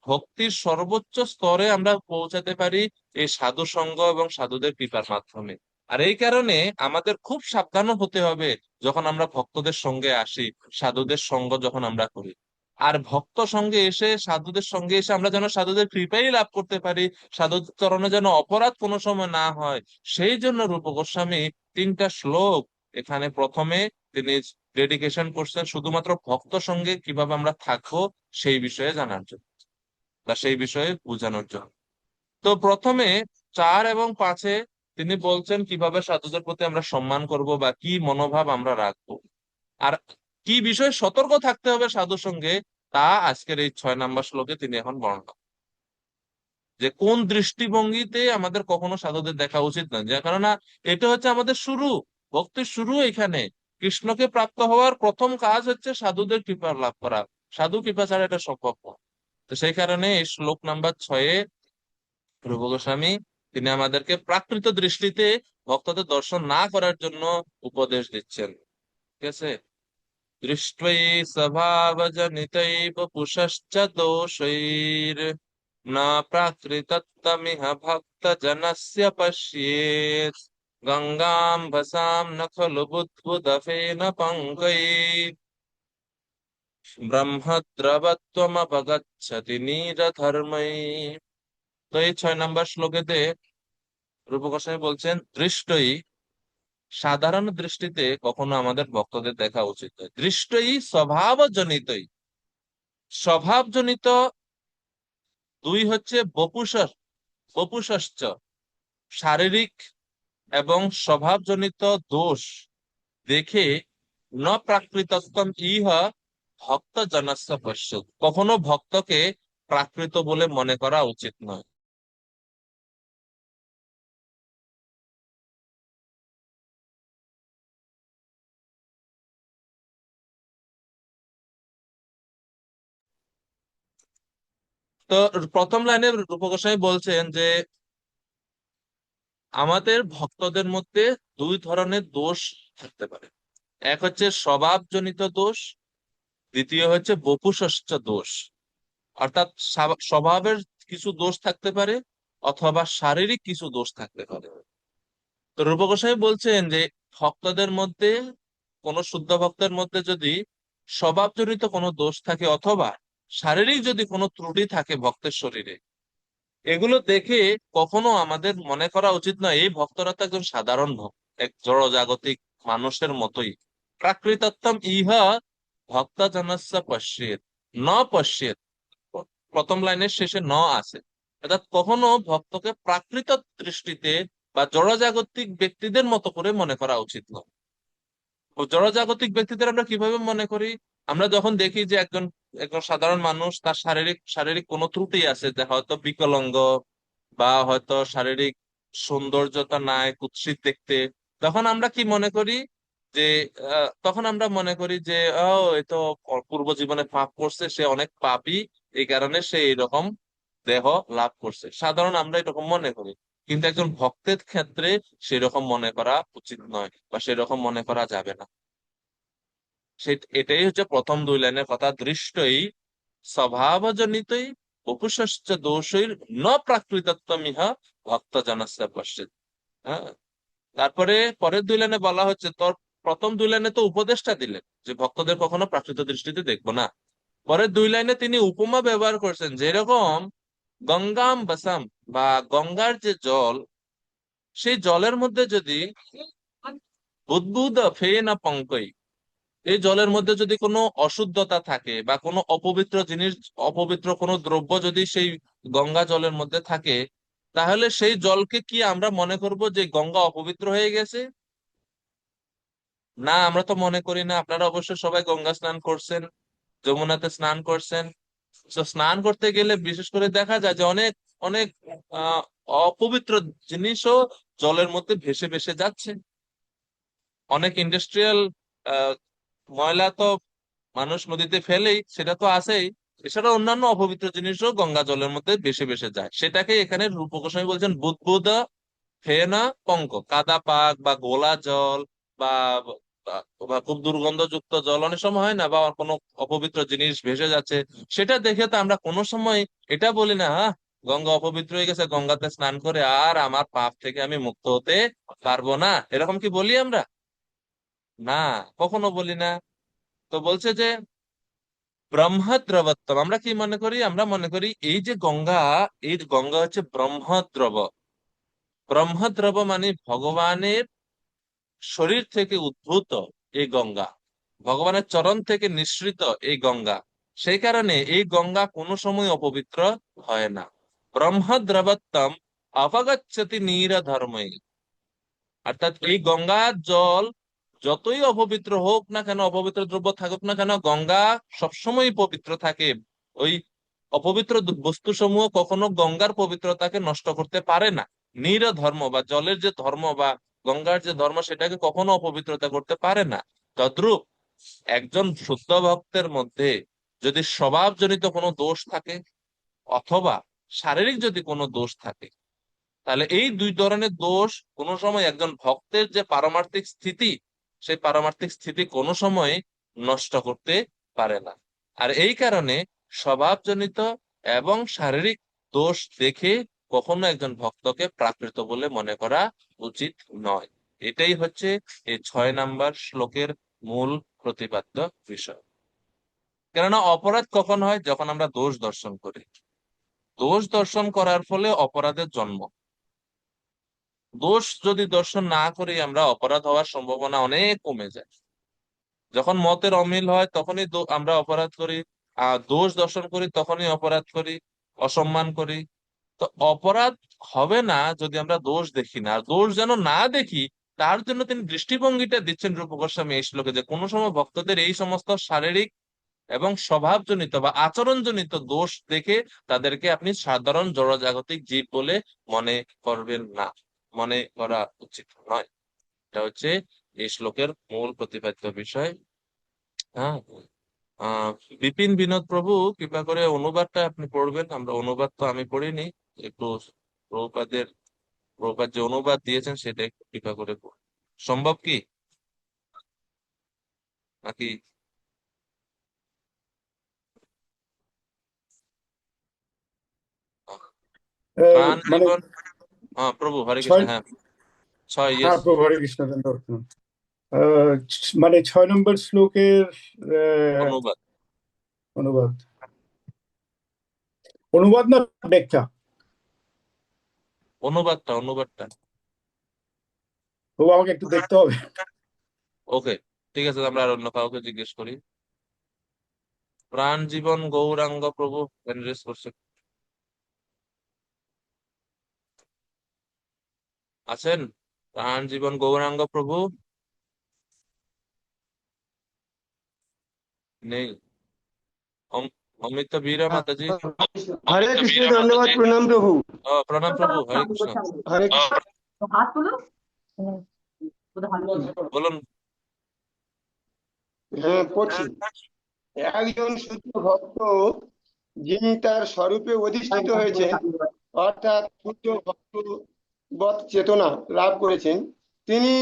ভক্তির সর্বোচ্চ স্তরে আমরা পৌঁছাতে পারি এই সাধু সঙ্গ এবং সাধুদের কৃপার মাধ্যমে। আর এই কারণে আমাদের খুব সাবধান হতে হবে যখন আমরা ভক্তদের সঙ্গে আসি, সাধুদের সঙ্গ যখন আমরা করি। আর ভক্ত সঙ্গে এসে, সাধুদের সঙ্গে এসে আমরা যেন সাধুদের কৃপাই লাভ করতে পারি, সাধুদের চরণে যেন অপরাধ কোনো সময় না হয়, সেই জন্য রূপ গোস্বামী 3টা শ্লোক এখানে প্রথমে তিনি ডেডিকেশন করছেন শুধুমাত্র ভক্ত সঙ্গে কিভাবে আমরা থাকবো সেই বিষয়ে জানার জন্য, বা সেই বিষয়ে বোঝানোর জন্য। তো প্রথমে 4 এবং 5-এ তিনি বলছেন কিভাবে সাধুদের প্রতি আমরা সম্মান করব বা কি মনোভাব আমরা রাখবো, আর কি বিষয়ে সতর্ক থাকতে হবে সাধুর সঙ্গে, তা আজকের এই 6 নম্বর শ্লোকে তিনি এখন বর্ণনা, যে কোন দৃষ্টিভঙ্গিতে আমাদের কখনো সাধুদের দেখা উচিত না। যে কেননা এটা হচ্ছে আমাদের শুরু, ভক্তির শুরু এখানে। কৃষ্ণকে প্রাপ্ত হওয়ার প্রথম কাজ হচ্ছে সাধুদের কৃপা লাভ করা, সাধু কৃপা ছাড়া এটা সম্ভব না। তো সেই কারণে এই শ্লোক নাম্বার 6-এ রূপ গোস্বামী তিনি আমাদেরকে প্রাকৃত দৃষ্টিতে ভক্তদের দর্শন না করার জন্য উপদেশ দিচ্ছেন। ঠিক আছে, দৃष्ट्वै स्वभावजनितैव पुषश्च दोषैर् न प्राकृतत्वमिह भक्तजनस्य पश्येत् गङ्गां भसां न खलु बुद्बुदफेन पङ्कैः ब्रह्मद्रवत्वमपगच्छति नीरधर्मैः। তো এই 6 নম্বর শ্লোকেতে রূপ গোস্বামী বলছেন, দৃষ্টই, সাধারণ দৃষ্টিতে কখনো আমাদের ভক্তদের দেখা উচিত নয়। দৃষ্টই স্বভাবজনিতই, স্বভাবজনিত। 2 হচ্ছে বপুষশ্চ, শারীরিক এবং স্বভাবজনিত দোষ দেখে ন প্রাকৃতত্বম ইহ ভক্ত জনস্য পশ্যত, কখনো ভক্তকে প্রাকৃত বলে মনে করা উচিত নয়। তো প্রথম লাইনে রূপ গোস্বামী বলছেন যে আমাদের ভক্তদের মধ্যে 2 ধরনের দোষ থাকতে পারে। এক হচ্ছে স্বভাবজনিত দোষ, দ্বিতীয় হচ্ছে বপুষশ্চ দোষ। অর্থাৎ স্বভাবের কিছু দোষ থাকতে পারে অথবা শারীরিক কিছু দোষ থাকতে পারে। তো রূপ গোস্বামী বলছেন যে ভক্তদের মধ্যে, কোন শুদ্ধ ভক্তের মধ্যে যদি স্বভাবজনিত কোনো দোষ থাকে অথবা শারীরিক যদি কোনো ত্রুটি থাকে ভক্তের শরীরে, এগুলো দেখে কখনো আমাদের মনে করা উচিত নয় এই ভক্তরা তো একজন সাধারণ ভক্ত, এক জড়জাগতিক মানুষের মতোই। প্রাকৃতত্বম ইহা ভক্ত জনস্য পশ্যেত ন পশ্যেত, প্রথম লাইনের শেষে ন আছে, অর্থাৎ কখনো ভক্তকে প্রাকৃত দৃষ্টিতে বা জড়জাগতিক ব্যক্তিদের মতো করে মনে করা উচিত নয়। জড়জাগতিক ব্যক্তিদের আমরা কিভাবে মনে করি? আমরা যখন দেখি যে একজন একজন সাধারণ মানুষ, তার শারীরিক কোনো ত্রুটি আছে, যে হয়তো বিকলাঙ্গ বা হয়তো শারীরিক সৌন্দর্যতা নাই, কুৎসিত দেখতে, তখন আমরা কি মনে করি যে তখন আমরা মনে করি যে এ তো পূর্ব জীবনে পাপ করছে, সে অনেক পাপী, এই কারণে সে এরকম দেহ লাভ করছে। সাধারণ আমরা এরকম মনে করি, কিন্তু একজন ভক্তের ক্ষেত্রে সেরকম মনে করা উচিত নয় বা সেরকম মনে করা যাবে না। এটাই হচ্ছে প্রথম 2 লাইনের কথা, দৃষ্টই স্বভাবজনিতই বপুষশ্চ দোষৈর ন প্রাকৃতত্বমিহা ভক্ত জনস্য পশ্যেৎ। হ্যাঁ, তারপরে পরের 2 লাইনে বলা হচ্ছে, তোর প্রথম 2 লাইনে তো উপদেশটা দিলেন যে ভক্তদের কখনো প্রাকৃত দৃষ্টিতে দেখবো না। পরের 2 লাইনে তিনি উপমা ব্যবহার করছেন, যেরকম গঙ্গাম বাসাম, বা গঙ্গার যে জল, সেই জলের মধ্যে যদি বুদ্বুদ ফেন পঙ্কই, এই জলের মধ্যে যদি কোনো অশুদ্ধতা থাকে বা কোনো অপবিত্র জিনিস, অপবিত্র কোনো দ্রব্য যদি সেই গঙ্গা জলের মধ্যে থাকে, তাহলে সেই জলকে কি আমরা মনে করব যে গঙ্গা অপবিত্র হয়ে গেছে? না, আমরা তো মনে করি না। আপনারা অবশ্য সবাই গঙ্গা স্নান করছেন, যমুনাতে স্নান করছেন। তো স্নান করতে গেলে বিশেষ করে দেখা যায় যে অনেক অনেক আহ অপবিত্র জিনিসও জলের মধ্যে ভেসে ভেসে যাচ্ছে। অনেক ইন্ডাস্ট্রিয়াল ময়লা তো মানুষ নদীতে ফেলেই, সেটা তো আছেই। এছাড়া অন্যান্য অপবিত্র জিনিসও গঙ্গা জলের মধ্যে ভেসে ভেসে যায়। সেটাকে এখানে রূপ গোস্বামী বলছেন বুদ্বুদ ফেনা পঙ্ক, কাদা পাক বা গোলা জল বা বা খুব দুর্গন্ধযুক্ত জল অনেক সময় হয় না, বা কোনো অপবিত্র জিনিস ভেসে যাচ্ছে, সেটা দেখে তো আমরা কোনো সময় এটা বলি না, গঙ্গা অপবিত্র হয়ে গেছে, গঙ্গাতে স্নান করে আর আমার পাপ থেকে আমি মুক্ত হতে পারবো না, এরকম কি বলি আমরা? না, কখনো বলি না। তো বলছে যে ব্রহ্মদ্রবত্তম, আমরা কি মনে করি? আমরা মনে করি এই যে গঙ্গা, এই গঙ্গা হচ্ছে ব্রহ্মদ্রব। ব্রহ্মদ্রব মানে ভগবানের শরীর থেকে উদ্ভূত এই গঙ্গা, ভগবানের চরণ থেকে নিঃসৃত এই গঙ্গা। সেই কারণে এই গঙ্গা কোনো সময় অপবিত্র হয় না। ব্রহ্মদ্রবত্তম অপগচ্ছতি নীরধর্মে, অর্থাৎ এই গঙ্গার জল যতই অপবিত্র হোক না কেন, অপবিত্র দ্রব্য থাকুক না কেন, গঙ্গা সবসময় পবিত্র থাকে। ওই অপবিত্র বস্তু সমূহ কখনো গঙ্গার পবিত্রতাকে নষ্ট করতে পারে না। নীর ধর্ম বা জলের যে ধর্ম বা গঙ্গার যে ধর্ম, সেটাকে কখনো অপবিত্রতা করতে পারে না। তদ্রূপ একজন শুদ্ধ ভক্তের মধ্যে যদি স্বভাবজনিত কোনো দোষ থাকে অথবা শারীরিক যদি কোনো দোষ থাকে, তাহলে এই দুই ধরনের দোষ কোনো সময় একজন ভক্তের যে পারমার্থিক স্থিতি, সেই পারমার্থিক স্থিতি কোনো সময় নষ্ট করতে পারে না। আর এই কারণে স্বভাবজনিত এবং শারীরিক দোষ দেখে কখনো একজন ভক্তকে প্রাকৃত বলে মনে করা উচিত নয়। এটাই হচ্ছে এই 6 নম্বর শ্লোকের মূল প্রতিপাদ্য বিষয়। কেননা অপরাধ কখন হয়? যখন আমরা দোষ দর্শন করি। দোষ দর্শন করার ফলে অপরাধের জন্ম। দোষ যদি দর্শন না করি আমরা, অপরাধ হওয়ার সম্ভাবনা অনেক কমে যায়। যখন মতের অমিল হয় তখনই আমরা অপরাধ করি, আর দোষ দর্শন করি তখনই অপরাধ করি, অসম্মান করি। তো অপরাধ হবে না যদি আমরা দোষ দেখি না। আর দোষ যেন না দেখি, তার জন্য তিনি দৃষ্টিভঙ্গিটা দিচ্ছেন রূপ গোস্বামী এই শ্লোকে, যে কোনো সময় ভক্তদের এই সমস্ত শারীরিক এবং স্বভাবজনিত বা আচরণজনিত দোষ দেখে তাদেরকে আপনি সাধারণ জড়জাগতিক জীব বলে মনে করবেন না, মনে করা উচিত নয়। এটা হচ্ছে এই শ্লোকের মূল প্রতিপাদ্য বিষয়। হ্যাঁ, আহ বিপিন বিনোদ প্রভু, কৃপা করে অনুবাদটা আপনি পড়বেন। আমরা অনুবাদ তো আমি পড়িনি, একটু প্রভুপাদের, প্রভুপাদ যে অনুবাদ দিয়েছেন সেটা একটু কৃপা করে পড়ুন। সম্ভব কি নাকি? প্রাণ মানে জীবন, হ্যাঁ প্রভু হরে কৃষ্ণ, 6, হ্যাঁ 6, হ্যাঁ ইয়েস। প্রভু হরে কৃষ্ণ দণ্ডবত। মানে 6 নম্বর শ্লোকের অনুবাদ, অনুবাদ, অনুবাদ না ব্যাখ্যা? অনুবাদটা, অনুবাদটা। প্রভু আমাকে একটু দেখতে হবে। ওকে, ঠিক আছে, আমরা আর অন্য কাউকে জিজ্ঞেস করি। প্রাণ জীবন গৌরাঙ্গ প্রভু এন্ড্রেস করছে, আছেন? প্রাণ জীবন গৌরাঙ্গ প্রভু নেই। অমিত বীরা মাতাজি, হরে কৃষ্ণ, ধন্যবাদ, প্রণাম প্রভু। প্রণাম প্রভু, হরে কৃষ্ণ। হরে কৃষ্ণ। বলুন। হ্যাঁ, পড়ছি। একজন শুদ্ধ ভক্ত যিনি তার স্বরূপে অধিষ্ঠিত হয়েছেন, অর্থাৎ শুদ্ধ ভক্তবৎ চেতনা লাভ করেছেন, তিনি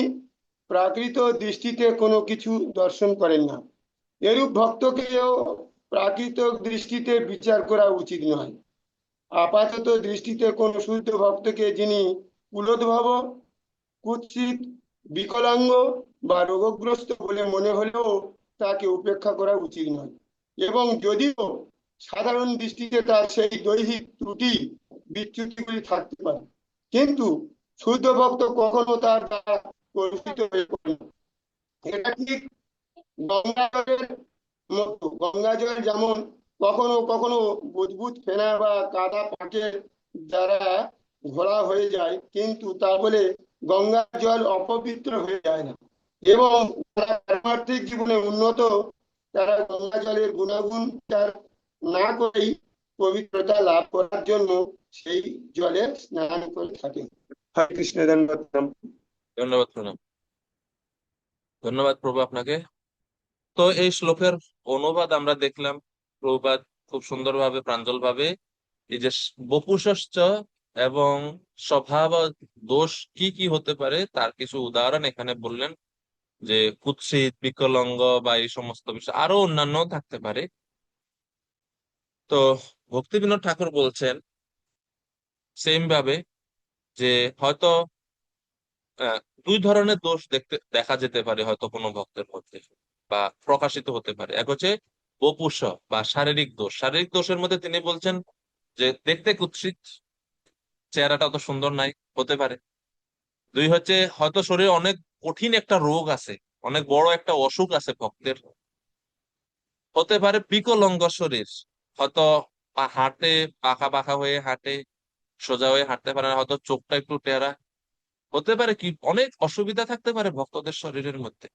প্রাকৃত দৃষ্টিতে কোনো কিছু দর্শন করেন না। এরূপ ভক্তকেও প্রাকৃত দৃষ্টিতে বিচার করা উচিত নয়। আপাতত দৃষ্টিতে কোন শুদ্ধ ভক্তকে যিনি কুলোদ্ভব, কুৎসিত, বিকলাঙ্গ বা রোগগ্রস্ত বলে মনে হলেও তাকে উপেক্ষা করা উচিত নয়। এবং যদিও সাধারণ দৃষ্টিতে তার সেই দৈহিক ত্রুটি বিচ্যুতিগুলি থাকতে পারে, কিন্তু শুদ্ধ ভক্ত কখনো তার দ্বারা কলুষিত হয়ে পড়ে না। এটা ঠিক গঙ্গা জলের মতো। গঙ্গা জল যেমন কখনো কখনো বুদবুদ, ফেনা বা কাদা পাকের দ্বারা ঘোলা হয়ে যায়, কিন্তু তা বলে গঙ্গার জল অপবিত্র হয়ে যায় না। এবং যারা পারমার্থিক জীবনে উন্নত, তারা গঙ্গা জলের গুণাগুণ বিচার না করেই পবিত্রতা লাভ করার জন্য সেই জলে স্নান করে থাকেন। হরে কৃষ্ণ, ধন্যবাদ। ধন্যবাদ, প্রণাম। ধন্যবাদ প্রভু আপনাকে। তো এই শ্লোকের অনুবাদ আমরা দেখলাম। প্রভুপাদ খুব সুন্দরভাবে, প্রাঞ্জলভাবে এই যে বপুষশ্চ এবং স্বভাব দোষ কি কি হতে পারে তার কিছু উদাহরণ এখানে বললেন, যে কুৎসিত, বিকলাঙ্গ বা এই সমস্ত বিষয়, আরো অন্যান্য থাকতে পারে। তো ভক্তি বিনোদ ঠাকুর বলছেন সেম ভাবে যে হয়তো দুই ধরনের দোষ দেখা যেতে পারে হয়তো কোনো ভক্তের মধ্যে বা প্রকাশিত হতে পারে। এক হচ্ছে বপুষ বা শারীরিক দোষ। শারীরিক দোষের মধ্যে তিনি বলছেন যে দেখতে কুৎসিত, চেহারাটা অত সুন্দর নাই, হতে পারে। দুই হচ্ছে হয়তো শরীরে অনেক কঠিন একটা রোগ আছে, অনেক বড় একটা অসুখ আছে ভক্তের। হতে পারে বিকলাঙ্গ শরীর, হয়তো হাঁটে পাকা পাকা হয়ে হাঁটে, সোজা হয়ে হাঁটতে পারে না, হয়তো চোখটা একটু টেরা। হতে পারে কি অনেক অসুবিধা থাকতে পারে ভক্তদের শরীরের মধ্যে।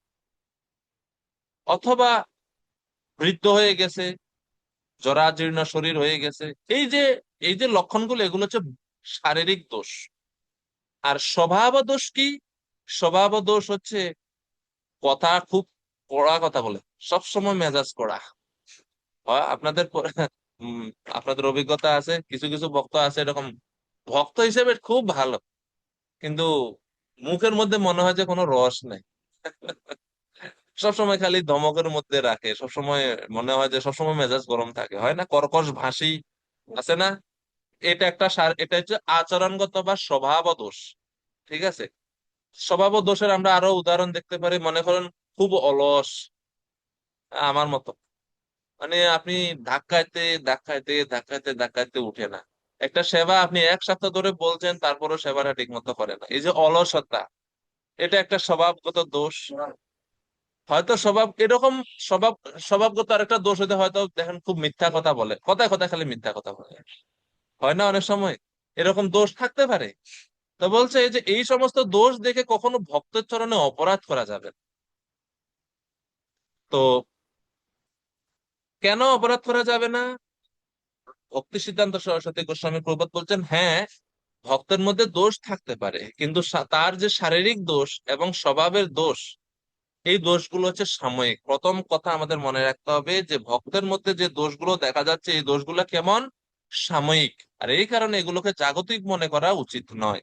অথবা বৃদ্ধ হয়ে গেছে, জরাজীর্ণ শরীর হয়ে গেছে। এই যে লক্ষণগুলো, এগুলো হচ্ছে শারীরিক দোষ। আর স্বভাব দোষ কি? স্বভাব দোষ হচ্ছে কথা খুব কড়া কথা বলে, সব সময় মেজাজ কড়া হয়। উম, আপনাদের অভিজ্ঞতা আছে, কিছু কিছু ভক্ত আছে এরকম, ভক্ত হিসেবে খুব ভালো, কিন্তু মুখের মধ্যে মনে হয় যে কোনো রস নাই। সবসময় খালি ধমকের মধ্যে রাখে, সবসময় মনে হয় যে সবসময় মেজাজ গরম থাকে, হয় না, কর্কশ ভাষী আছে না। এটা হচ্ছে আচরণগত বা স্বভাব দোষ। ঠিক আছে। স্বভাব দোষের আমরা আরো উদাহরণ দেখতে পারি। মনে করেন খুব অলস, আমার মতো, মানে আপনি ধাক্কাইতে ধাক্কাইতে ধাক্কাইতে ধাক্কাইতে উঠে না। একটা সেবা আপনি 1 সপ্তাহ ধরে বলছেন, তারপরও সেবাটা ঠিক মতো করে না, এই যে অলসতা, এটা একটা স্বভাবগত দোষ। হয়তো স্বভাব এরকম, স্বভাব স্বভাবগত আরেকটা দোষ হতে হয়তো দেখেন খুব মিথ্যা কথা বলে, কথায় কথায় খালি মিথ্যা কথা বলে, হয় না অনেক সময়, এরকম দোষ থাকতে পারে। তো বলছে যে এই সমস্ত দোষ দেখে কখনো ভক্তের চরণে অপরাধ করা যাবে না। তো কেন অপরাধ করা যাবে না? ভক্তি সিদ্ধান্ত সরস্বতী গোস্বামী প্রভুপাদ বলছেন, হ্যাঁ, ভক্তের মধ্যে দোষ থাকতে পারে, কিন্তু তার যে শারীরিক দোষ এবং স্বভাবের দোষ, এই দোষগুলো হচ্ছে সাময়িক। প্রথম কথা আমাদের মনে রাখতে হবে যে ভক্তের মধ্যে যে দোষগুলো দেখা যাচ্ছে, এই দোষগুলো কেমন, সাময়িক। আর এই কারণে এগুলোকে জাগতিক মনে করা উচিত নয়।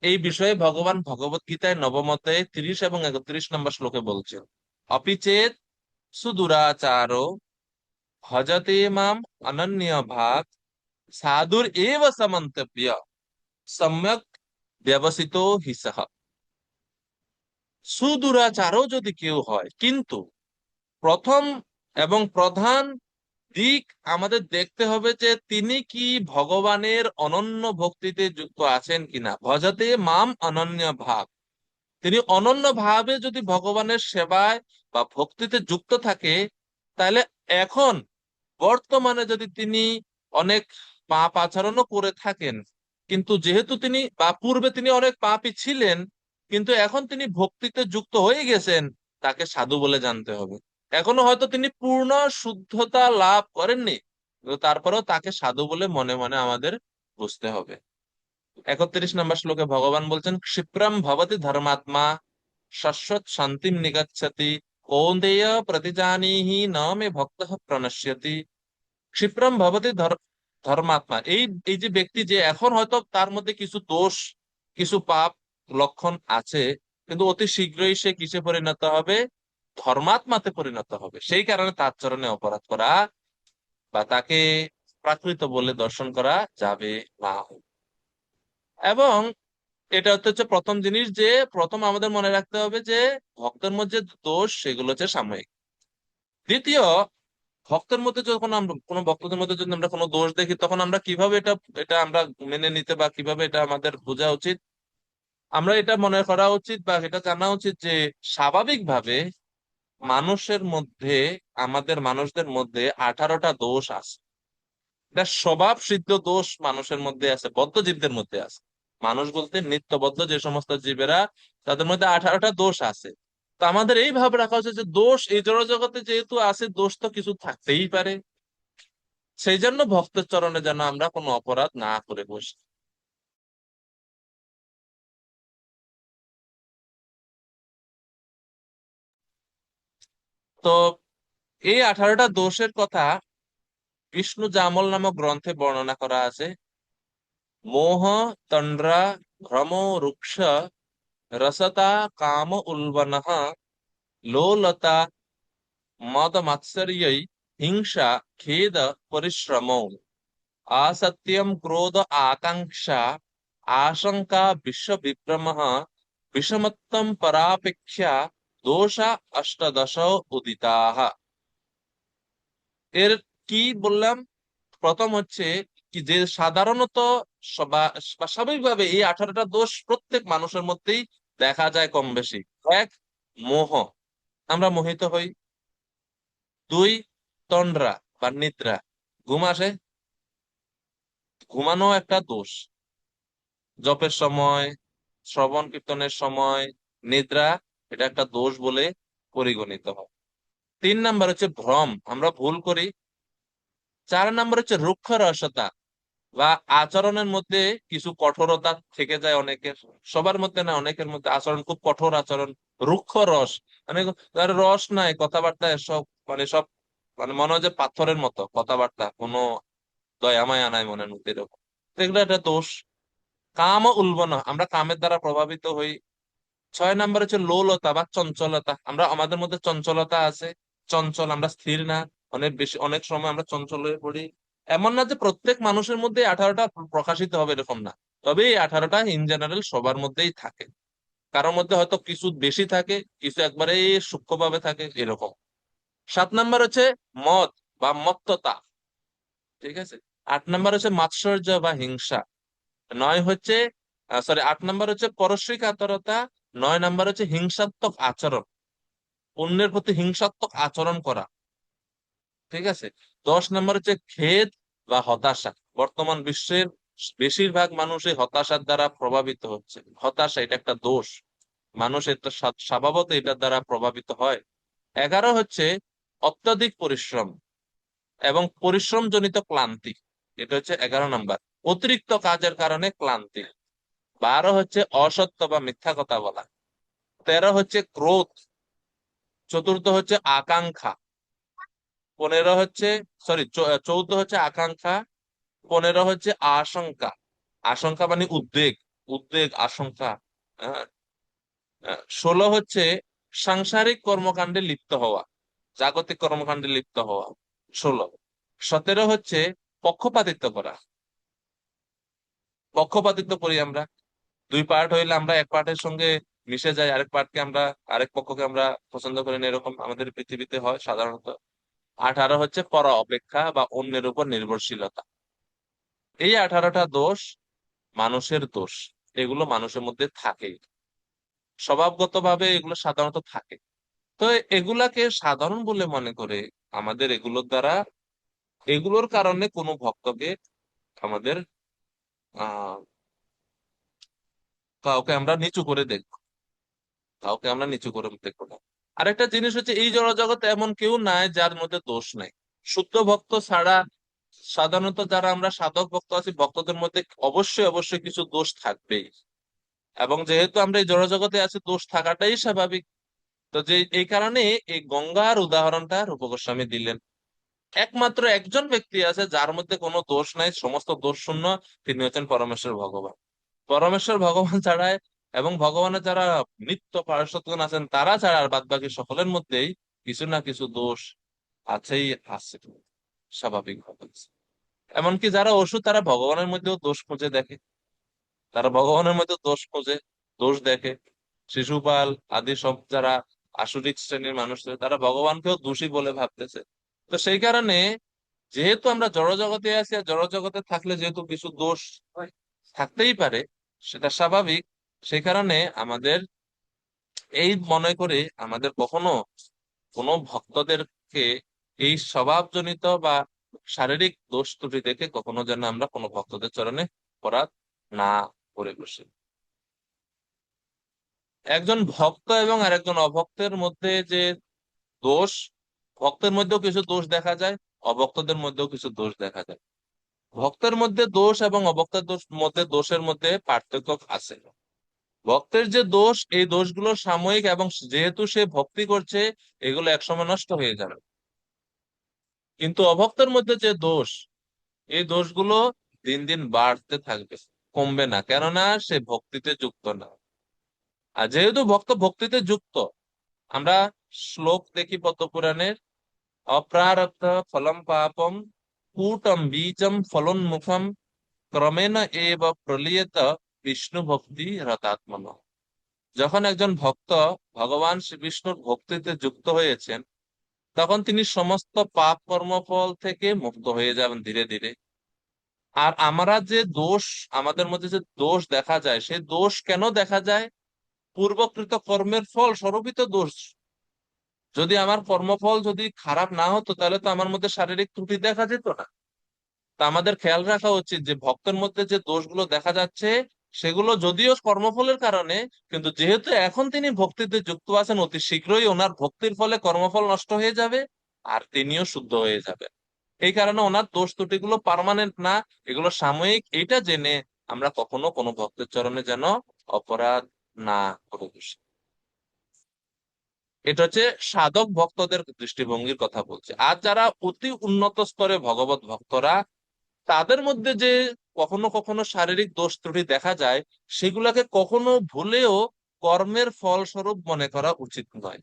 এই বিষয়ে ভগবান ভগবত গীতায় নবম অধ্যায়ে 30 এবং 31 নম্বর শ্লোকে বলছেন, অপিচেত সুদুরাচারো ভজতে মাম অনন্য ভাগ সাধুর এব সমন্তব্য সম্যক ব্যবসিত হিসহ। সুদুরাচারও যদি কেউ হয়, কিন্তু প্রথম এবং প্রধান দিক আমাদের দেখতে হবে যে তিনি কি ভগবানের অনন্য ভক্তিতে যুক্ত আছেন কিনা। ভজতে মাম অনন্য ভাব, তিনি অনন্য ভাবে যদি ভগবানের সেবায় বা ভক্তিতে যুক্ত থাকে, তাহলে এখন বর্তমানে যদি তিনি অনেক পাপ আচরণও করে থাকেন, কিন্তু যেহেতু তিনি বা পূর্বে তিনি অনেক পাপী ছিলেন, কিন্তু এখন তিনি ভক্তিতে যুক্ত হয়ে গেছেন, তাকে সাধু বলে জানতে হবে। এখনো হয়তো তিনি পূর্ণ শুদ্ধতা লাভ করেননি, কিন্তু তারপরেও তাকে সাধু বলে মনে মনে আমাদের বুঝতে হবে। 31 নম্বর শ্লোকে ভগবান বলছেন, ক্ষিপ্রম ভবতি ধর্মাত্মা শাশ্বত শান্তিম নিগচ্ছতি কৌন্তেয় প্রতিজানীহি ন মে ভক্তঃ প্রণশ্যতি। ক্ষিপ্রম ভবতি ধর্মাত্মা, এই যে ব্যক্তি, যে এখন হয়তো তার মধ্যে কিছু দোষ, কিছু পাপ লক্ষণ আছে, কিন্তু অতি শীঘ্রই সে কিসে পরিণত হবে, ধর্মাত্মাতে পরিণত হবে। সেই কারণে তার চরণে অপরাধ করা বা তাকে প্রাকৃত বলে দর্শন করা যাবে না। এবং এটা হচ্ছে প্রথম জিনিস, যে প্রথম আমাদের মনে রাখতে হবে যে ভক্তের মধ্যে দোষ, সেগুলো হচ্ছে সাময়িক। দ্বিতীয়, ভক্তের মধ্যে যখন আমরা কোনো ভক্তদের মধ্যে যদি আমরা কোনো দোষ দেখি, তখন আমরা কিভাবে এটা এটা আমরা মেনে নিতে বা কিভাবে এটা আমাদের বোঝা উচিত, আমরা এটা মনে করা উচিত বা এটা জানা উচিত যে স্বাভাবিকভাবে মানুষের মধ্যে, আমাদের মানুষদের মধ্যে 18টা দোষ আছে। এটা স্বভাব সিদ্ধ দোষ মানুষের মধ্যে আছে, বদ্ধ জীবদের মধ্যে আছে। মানুষ বলতে নিত্যবদ্ধ যে সমস্ত জীবেরা, তাদের মধ্যে 18টা দোষ আছে। তো আমাদের এই ভাব রাখা উচিত যে দোষ এই জড় জগতে যেহেতু আছে, দোষ তো কিছু থাকতেই পারে। সেই জন্য ভক্তের চরণে যেন আমরা কোনো অপরাধ না করে বসি। তো এই 18টা দোষের কথা বিষ্ণু জামল নামক গ্রন্থে বর্ণনা করা আছে। মোহ, তন্দ্রা, ভ্রম, রুক্ষ, রসতা, কাম উল্বনঃ, লোলতা, মদ মাৎসর্যৈ, হিংসা, খেদ, পরিশ্রম। असत्यम क्रोध आकांक्षा आशंका विश्व विभ्रम विषमत्तम परापेक्षा दोषा अष्टादश उदिताः। এর কি বললাম? প্রথম হচ্ছে কি যে সাধারণত বা স্বাভাবিকভাবে এই 18টা দোষ প্রত্যেক মানুষের মধ্যেই দেখা যায় কম বেশি। এক, মোহ, আমরা মোহিত হই। দুই, তন্দ্রা বা নিদ্রা, ঘুম আসে, ঘুমানো একটা দোষ। জপের সময়, শ্রবণ কীর্তনের সময় নিদ্রা, এটা একটা দোষ বলে পরিগণিত হয়। 3 নাম্বার হচ্ছে ভ্রম, আমরা ভুল করি। 4 নাম্বার হচ্ছে রুক্ষ রসতা বা আচরণের মধ্যে কিছু কঠোরতা থেকে যায় অনেকের, সবার মধ্যে না, অনেকের মধ্যে আচরণ খুব কঠোর আচরণ। রুক্ষ রস মানে তার রস নাই, কথাবার্তায় সব মানে সব মানে মনে হয় যে পাথরের মতো কথাবার্তা, কোনো দয়া মায়া নাই মনের মধ্যে, এরকম। তো এগুলো একটা দোষ। কাম ও উলবন, আমরা কামের দ্বারা প্রভাবিত হই। 6 নাম্বার হচ্ছে লোলতা বা চঞ্চলতা, আমরা আমাদের মধ্যে চঞ্চলতা আছে, চঞ্চল, আমরা স্থির না, অনেক বেশি, অনেক সময় আমরা চঞ্চল হয়ে পড়ি। এমন না যে প্রত্যেক মানুষের মধ্যে 18টা প্রকাশিত হবে, এরকম না, তবে এই 18টা ইন জেনারেল সবার মধ্যেই থাকে। কারোর মধ্যে হয়তো কিছু বেশি থাকে, কিছু একবারে সূক্ষ্মভাবে থাকে, এরকম। 7 নাম্বার হচ্ছে মদ বা মত্ততা, ঠিক আছে। 8 নাম্বার হচ্ছে মাৎসর্য বা হিংসা। 9 হচ্ছে 8 নাম্বার হচ্ছে পরশ্রী কাতরতা। 9 নাম্বার হচ্ছে হিংসাত্মক আচরণ, অন্যের প্রতি হিংসাত্মক আচরণ করা, ঠিক আছে। 10 নাম্বার হচ্ছে খেদ বা হতাশা। বর্তমান বিশ্বের বেশিরভাগ মানুষ এই হতাশার দ্বারা প্রভাবিত হচ্ছে। হতাশা এটা একটা দোষ, মানুষ এটা স্বভাবত এটার দ্বারা প্রভাবিত হয়। 11 হচ্ছে অত্যাধিক পরিশ্রম এবং পরিশ্রম জনিত ক্লান্তি, এটা হচ্ছে 11 নাম্বার, অতিরিক্ত কাজের কারণে ক্লান্তি। 12 হচ্ছে অসত্য বা মিথ্যা কথা বলা। 13 হচ্ছে ক্রোধ। 14 হচ্ছে আকাঙ্ক্ষা। 15 হচ্ছে 14 হচ্ছে আকাঙ্ক্ষা। 15 হচ্ছে আশঙ্কা। আশঙ্কা মানে উদ্বেগ, উদ্বেগ আশঙ্কা। হ্যাঁ। 16 হচ্ছে সাংসারিক কর্মকাণ্ডে লিপ্ত হওয়া, জাগতিক কর্মকাণ্ডে লিপ্ত হওয়া। 16। 17 হচ্ছে পক্ষপাতিত্ব করা। পক্ষপাতিত্ব করি আমরা, দুই পার্ট হইলে আমরা এক পার্টের সঙ্গে মিশে যাই, আরেক পার্টকে আমরা, আরেক পক্ষকে আমরা পছন্দ করি না, এরকম আমাদের পৃথিবীতে হয় সাধারণত। 18 হচ্ছে পর অপেক্ষা বা অন্যের উপর নির্ভরশীলতা। এই 18টা দোষ মানুষের দোষ, এগুলো মানুষের মধ্যে থাকেই, স্বভাবগতভাবে এগুলো সাধারণত থাকে। তো এগুলাকে সাধারণ বলে মনে করে আমাদের এগুলোর দ্বারা, এগুলোর কারণে কোনো ভক্তকে আমাদের আহ কাউকে আমরা নিচু করে দেখবো, কাউকে আমরা নিচু করে দেখবো না। আরেকটা জিনিস হচ্ছে এই জড়জগতে এমন কেউ নাই যার মধ্যে দোষ নাই। শুদ্ধ ভক্ত ছাড়া সাধারণত যারা আমরা সাধক ভক্ত আছি, ভক্তদের মধ্যে অবশ্যই অবশ্যই কিছু দোষ থাকবেই। এবং যেহেতু আমরা এই জড়জগতে আছি, দোষ থাকাটাই স্বাভাবিক। তো যে এই কারণে এই গঙ্গার উদাহরণটা রূপ গোস্বামী দিলেন। একমাত্র একজন ব্যক্তি আছে যার মধ্যে কোনো দোষ নাই, সমস্ত দোষ শূন্য, তিনি হচ্ছেন পরমেশ্বর ভগবান। পরমেশ্বর ভগবান ছাড়া এবং ভগবানের যারা নিত্য পার্শ্বদগণ আছেন তারা ছাড়া আর বাদ বাকি সকলের মধ্যেই কিছু না কিছু দোষ আছেই আছে, স্বাভাবিক ভাবে। এমনকি যারা অসুর তারা ভগবানের মধ্যেও দোষ খুঁজে দেখে, তারা ভগবানের মধ্যে দোষ খুঁজে, দোষ দেখে। শিশুপাল আদি সব যারা আসুরিক শ্রেণীর মানুষ তারা ভগবানকেও দোষী বলে ভাবতেছে। তো সেই কারণে যেহেতু আমরা জড়জগতে আছি, আর জড়জগতে থাকলে যেহেতু কিছু দোষ থাকতেই পারে, সেটা স্বাভাবিক। সেই কারণে আমাদের এই মনে করে আমাদের কখনো কোনো ভক্তদেরকে এই স্বভাবজনিত বা শারীরিক দোষ ত্রুটি দেখে কখনো যেন আমরা কোনো ভক্তদের চরণে অপরাধ না করে বসি। একজন ভক্ত এবং আরেকজন অভক্তের মধ্যে যে দোষ, ভক্তের মধ্যেও কিছু দোষ দেখা যায়, অভক্তদের মধ্যেও কিছু দোষ দেখা যায়। ভক্তের মধ্যে দোষ এবং অভক্তের দোষের মধ্যে পার্থক্য আছে। ভক্তের যে দোষ, এই দোষগুলো সাময়িক, এবং যেহেতু সে ভক্তি করছে এগুলো একসময় নষ্ট হয়ে যাবে। কিন্তু অভক্তের মধ্যে যে দোষ, এই দোষগুলো দিন দিন বাড়তে থাকবে, কমবে না, কেননা সে ভক্তিতে যুক্ত না। আর যেহেতু ভক্ত ভক্তিতে যুক্ত, আমরা শ্লোক দেখি পদ্মপুরাণের, অপ্রারব্ধ ফলম পাপম কূটম বীজম ফলোন্মুখম ক্রমেণ এব প্রলীয়ত বিষ্ণু ভক্তি রতাত্মন। যখন একজন ভক্ত ভগবান শ্রী বিষ্ণুর ভক্তিতে যুক্ত হয়েছেন, তখন তিনি সমস্ত পাপ কর্মফল থেকে মুক্ত হয়ে যাবেন ধীরে ধীরে। আর আমরা যে দোষ, আমাদের মধ্যে যে দোষ দেখা যায়, সেই দোষ কেন দেখা যায়? পূর্বকৃত কর্মের ফল স্বরূপই তো দোষ। যদি আমার কর্মফল যদি খারাপ না হতো, তাহলে তো আমার মধ্যে শারীরিক ত্রুটি দেখা যেত না। তা আমাদের খেয়াল রাখা উচিত যে ভক্তের মধ্যে যে দোষগুলো দেখা যাচ্ছে, সেগুলো যদিও কর্মফলের কারণে, কিন্তু যেহেতু এখন তিনি ভক্তিতে যুক্ত আছেন, অতি শীঘ্রই ওনার ভক্তির ফলে কর্মফল নষ্ট হয়ে যাবে আর তিনিও শুদ্ধ হয়ে যাবেন। এই কারণে ওনার দোষ ত্রুটিগুলো পার্মানেন্ট না, এগুলো সাময়িক। এটা জেনে আমরা কখনো কোনো ভক্তের চরণে যেন অপরাধ না করে বসি। এটা হচ্ছে সাধক ভক্তদের দৃষ্টিভঙ্গির কথা বলছে। আর যারা অতি উন্নত স্তরে ভগবত ভক্তরা, তাদের মধ্যে যে কখনো কখনো শারীরিক দোষ ত্রুটি দেখা যায়, সেগুলাকে কখনো ভুলেও কর্মের ফলস্বরূপ মনে করা উচিত নয়।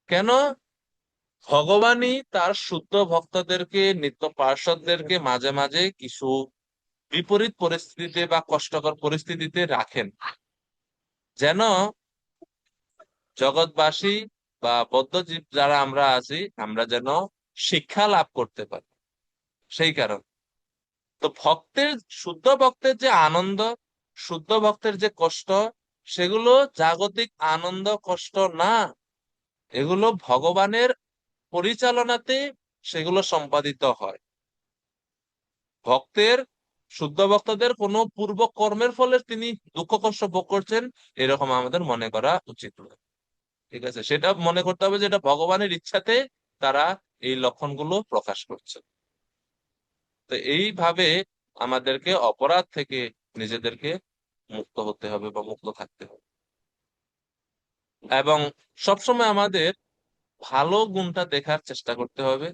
কেন? ভগবানই তার শুদ্ধ ভক্তদেরকে, নিত্য পার্ষদদেরকে মাঝে মাঝে কিছু বিপরীত পরিস্থিতিতে বা কষ্টকর পরিস্থিতিতে রাখেন, যেন জগৎবাসী বা বদ্ধজীব যারা আমরা আছি, আমরা যেন শিক্ষা লাভ করতে পারি। সেই কারণ তো ভক্তের, শুদ্ধ ভক্তের যে আনন্দ, শুদ্ধ ভক্তের যে কষ্ট, সেগুলো জাগতিক আনন্দ কষ্ট না, এগুলো ভগবানের পরিচালনাতে সেগুলো সম্পাদিত হয়। ভক্তের, শুদ্ধ ভক্তদের কোনো পূর্ব কর্মের ফলে তিনি দুঃখ কষ্ট ভোগ করছেন, এরকম আমাদের মনে করা উচিত নয়। ঠিক আছে, সেটা মনে করতে হবে যে এটা ভগবানের ইচ্ছাতে তারা এই লক্ষণগুলো প্রকাশ করছে। তো এইভাবে আমাদেরকে অপরাধ থেকে নিজেদেরকে মুক্ত হতে হবে বা মুক্ত থাকতে হবে, এবং সবসময় আমাদের ভালো গুণটা দেখার চেষ্টা করতে হবে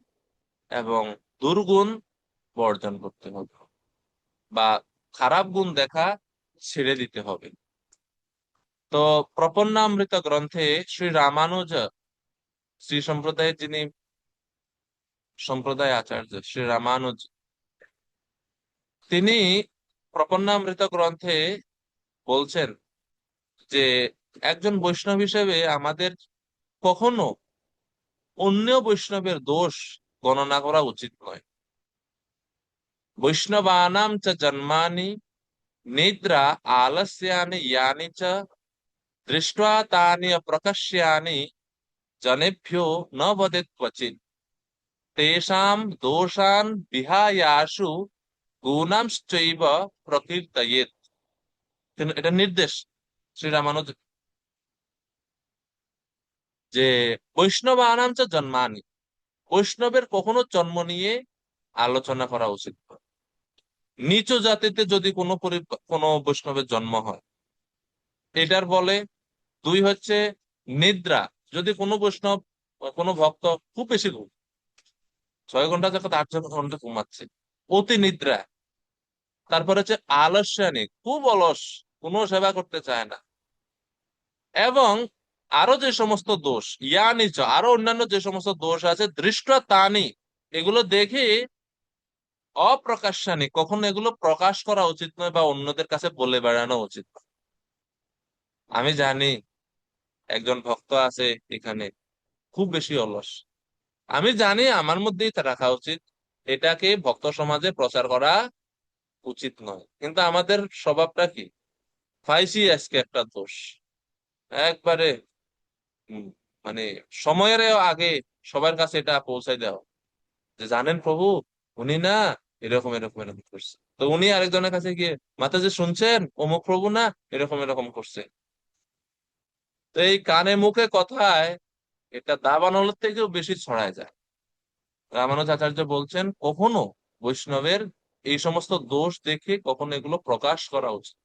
এবং দুর্গুণ বর্জন করতে হবে, বা খারাপ গুণ দেখা ছেড়ে দিতে হবে। তো প্রপন্নামৃত গ্রন্থে শ্রী রামানুজ, শ্রী সম্প্রদায়ের যিনি সম্প্রদায় আচার্য শ্রী রামানুজ, তিনি প্রপন্নামৃত গ্রন্থে বলছেন যে একজন বৈষ্ণব হিসেবে আমাদের কখনো অন্য বৈষ্ণবের দোষ গণনা করা উচিত নয়। বৈষ্ণবানাম চ জন্মানি নিদ্রা আলস্যানি ইয়ানি চ দৃष्ट्वा तानि अप्रकाश्यानि जनेभ्यो न वदेत् क्वचित् तेषां दोषान् विहायाशु गुणांश्चैव प्रकीर्तयेत्। এটা নির্দেশ শ্রী রামানুজ, যে বৈষ্ণবানাম চ জন্মানি, বৈষ্ণবের কখনো জন্ম নিয়ে আলোচনা করা উচিত নয়। নিচ জাতিতে যদি কোনো বৈষ্ণবের জন্ম হয়, এটার বলে। দুই হচ্ছে নিদ্রা, যদি কোনো বৈষ্ণব, কোনো ভক্ত খুব বেশি ঘুম, 6 ঘন্টা যাকে 8 ঘন্টা ঘুমাচ্ছে, অতি নিদ্রা। তারপর হচ্ছে আলস্যানি, খুব অলস, কোনো সেবা করতে চায় না। এবং আরো যে সমস্ত দোষ, ইয়ানিচ, আরো অন্যান্য যে সমস্ত দোষ আছে, দৃষ্টা তানি, এগুলো দেখে অপ্রকাশ্যানি, কখনো এগুলো প্রকাশ করা উচিত নয় বা অন্যদের কাছে বলে বেড়ানো উচিত নয়। আমি জানি একজন ভক্ত আছে এখানে খুব বেশি অলস, আমি জানি আমার মধ্যেই তা রাখা উচিত, এটাকে ভক্ত সমাজে প্রচার করা উচিত নয়। কিন্তু আমাদের স্বভাবটা কি? পাইছি আজকে একটা দোষ, একবারে উম, মানে সময়ের আগে সবার কাছে এটা পৌঁছাই দেওয়া, যে জানেন প্রভু উনি না এরকম এরকম এরকম করছে, তো উনি আরেকজনের কাছে গিয়ে, মাতাজি শুনছেন অমুক প্রভু না এরকম এরকম করছে। তো এই কানে মুখে কথায় এটা দাবানলের থেকেও বেশি ছড়ায় যায়। রামানুজ আচার্য বলছেন কখনো বৈষ্ণবের এই সমস্ত দোষ দেখে কখনো এগুলো প্রকাশ করা উচিত।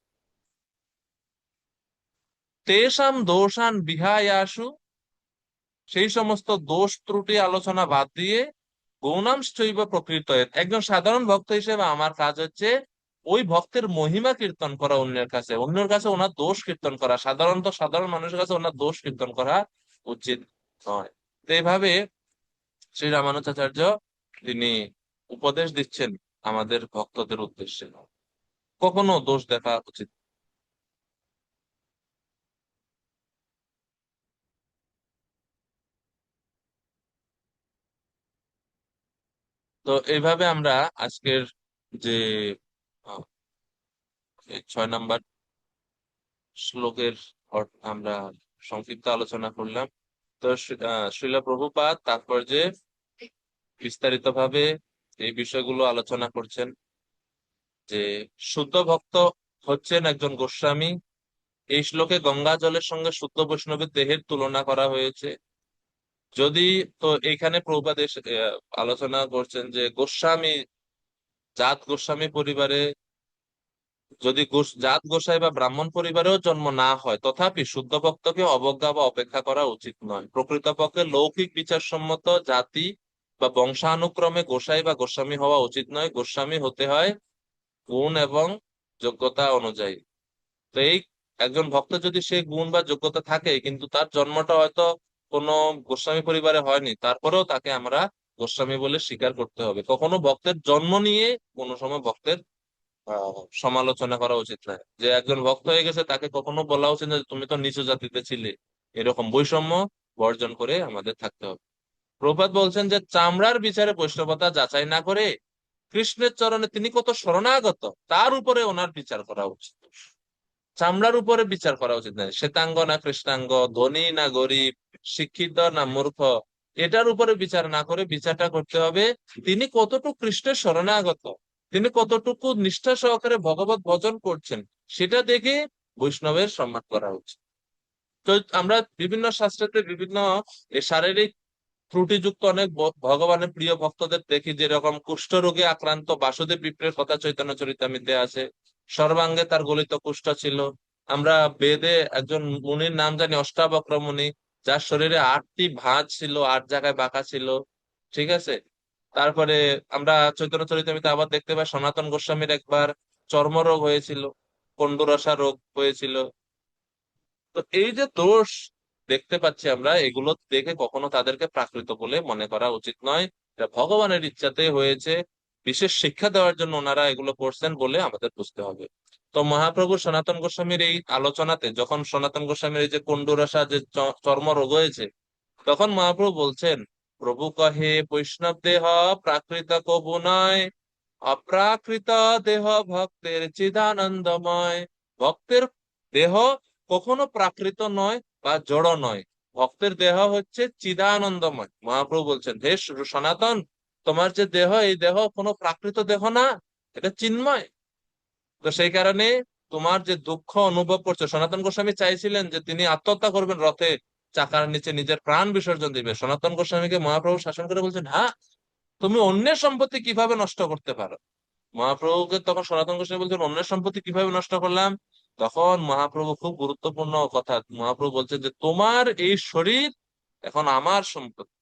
তেষাম দোষান বিহায়াসু, সেই সমস্ত দোষ ত্রুটি আলোচনা বাদ দিয়ে গৌণাংশৈব প্রকৃত, একজন সাধারণ ভক্ত হিসেবে আমার কাজ হচ্ছে ওই ভক্তের মহিমা কীর্তন করা, অন্যের কাছে ওনার দোষ কীর্তন করা। সাধারণত সাধারণ মানুষের কাছে ওনার দোষ কীর্তন করা উচিত নয়। তো এইভাবে শ্রী রামানুজাচার্য তিনি উপদেশ দিচ্ছেন আমাদের ভক্তদের উদ্দেশ্যে। কখনো দোষ দেখা উচিত। তো এইভাবে আমরা আজকের যে আহ, এই 6 নম্বর শ্লোকের আমরা সংক্ষিপ্ত আলোচনা করলাম। তো শ্রীল প্রভুপাদ তাৎপর্যে বিস্তারিতভাবে এই বিষয়গুলো আলোচনা করছেন যে শুদ্ধ ভক্ত হচ্ছেন একজন গোস্বামী। এই শ্লোকে গঙ্গা জলের সঙ্গে শুদ্ধ বৈষ্ণবের দেহের তুলনা করা হয়েছে। যদি তো এইখানে প্রভুপাদ আলোচনা করছেন যে গোস্বামী, জাত গোস্বামী পরিবারে যদি জাত গোসাই বা ব্রাহ্মণ পরিবারেও জন্ম না হয়, তথাপি শুদ্ধ ভক্তকে অবজ্ঞা বা অপেক্ষা করা উচিত নয়। প্রকৃতপক্ষে লৌকিক বিচারসম্মত জাতি বা বংশানুক্রমে গোসাই বা গোস্বামী হওয়া উচিত নয়। গোস্বামী হতে হয় গুণ এবং যোগ্যতা অনুযায়ী। তো এই একজন ভক্ত যদি সে গুণ বা যোগ্যতা থাকে, কিন্তু তার জন্মটা হয়তো কোনো গোস্বামী পরিবারে হয়নি, তারপরেও তাকে আমরা গোস্বামী বলে স্বীকার করতে হবে। কখনো ভক্তের জন্ম নিয়ে কোনো সময় ভক্তের সমালোচনা করা উচিত নয়। যে একজন ভক্ত হয়ে গেছে তাকে কখনো বলা উচিত না যে তুমি তো নিচু জাতিতে ছিলে। এরকম বৈষম্য বর্জন করে আমাদের থাকতে হবে। প্রভুপাদ বলছেন যে চামড়ার বিচারে বৈষ্ণবতা যাচাই না করে কৃষ্ণের চরণে তিনি কত শরণাগত, তার উপরে ওনার বিচার করা উচিত। চামড়ার উপরে বিচার করা উচিত নয়। শ্বেতাঙ্গ না কৃষ্ণাঙ্গ, ধনী না গরিব, শিক্ষিত না মূর্খ, এটার উপরে বিচার না করে বিচারটা করতে হবে তিনি কতটুকু কৃষ্ণের শরণাগত, তিনি কতটুকু নিষ্ঠা সহকারে ভগবত ভজন করছেন, সেটা দেখে বৈষ্ণবের সম্মান করা উচিত। তো আমরা বিভিন্ন শাস্ত্রেতে বিভিন্ন শারীরিক ত্রুটিযুক্ত অনেক ভগবানের প্রিয় ভক্তদের দেখি, যেরকম কুষ্ঠ রোগে আক্রান্ত বাসুদেব বিপ্রের কথা চৈতন্য চরিতামৃতে আছে। সর্বাঙ্গে তার গলিত কুষ্ঠ ছিল। আমরা বেদে একজন মুনির নাম জানি অষ্টাবক্র মুনি, যার শরীরে 8টি ভাঁজ ছিল, 8 জায়গায় বাঁকা ছিল। ঠিক আছে। তারপরে আমরা চৈতন্য চরিতামৃতে আবার দেখতে পাই সনাতন গোস্বামীর একবার চর্মরোগ হয়েছিল, কণ্ডুরসা রোগ হয়েছিল। তো এই যে দোষ দেখতে পাচ্ছি আমরা, এগুলো দেখে কখনো তাদেরকে প্রাকৃত বলে মনে করা উচিত নয়। এটা ভগবানের ইচ্ছাতে হয়েছে, বিশেষ শিক্ষা দেওয়ার জন্য ওনারা এগুলো করছেন বলে আমাদের বুঝতে হবে। তো মহাপ্রভু সনাতন গোস্বামীর এই আলোচনাতে যখন সনাতন গোস্বামীর এই যে কুণ্ডুরসা যে চর্ম রোগ হয়েছে, তখন মহাপ্রভু বলছেন, প্রভু কহে বৈষ্ণব দেহ প্রাকৃত কবু নয়, অপ্রাকৃত দেহ ভক্তের চিদানন্দময়। ভক্তের দেহ কখনো প্রাকৃত নয় বা জড় নয়, ভক্তের দেহ হচ্ছে চিদানন্দময়। মহাপ্রভু বলছেন, হে সনাতন, তোমার যে দেহ, এই দেহ কোনো প্রাকৃত দেহ না, এটা চিন্ময়। তো সেই কারণে তোমার যে দুঃখ অনুভব করছো, সনাতন গোস্বামী চাইছিলেন যে তিনি আত্মহত্যা করবেন, রথে চাকার নিচে নিজের প্রাণ বিসর্জন দিবে। সনাতন গোস্বামীকে মহাপ্রভু শাসন করে বলছেন, হ্যাঁ, তুমি অন্যের সম্পত্তি কিভাবে নষ্ট করতে পারো। মহাপ্রভুকে তখন সনাতন গোস্বামী বলছেন, অন্যের সম্পত্তি কিভাবে নষ্ট করলাম। তখন মহাপ্রভু খুব গুরুত্বপূর্ণ কথা মহাপ্রভু বলছেন যে তোমার এই শরীর এখন আমার সম্পত্তি।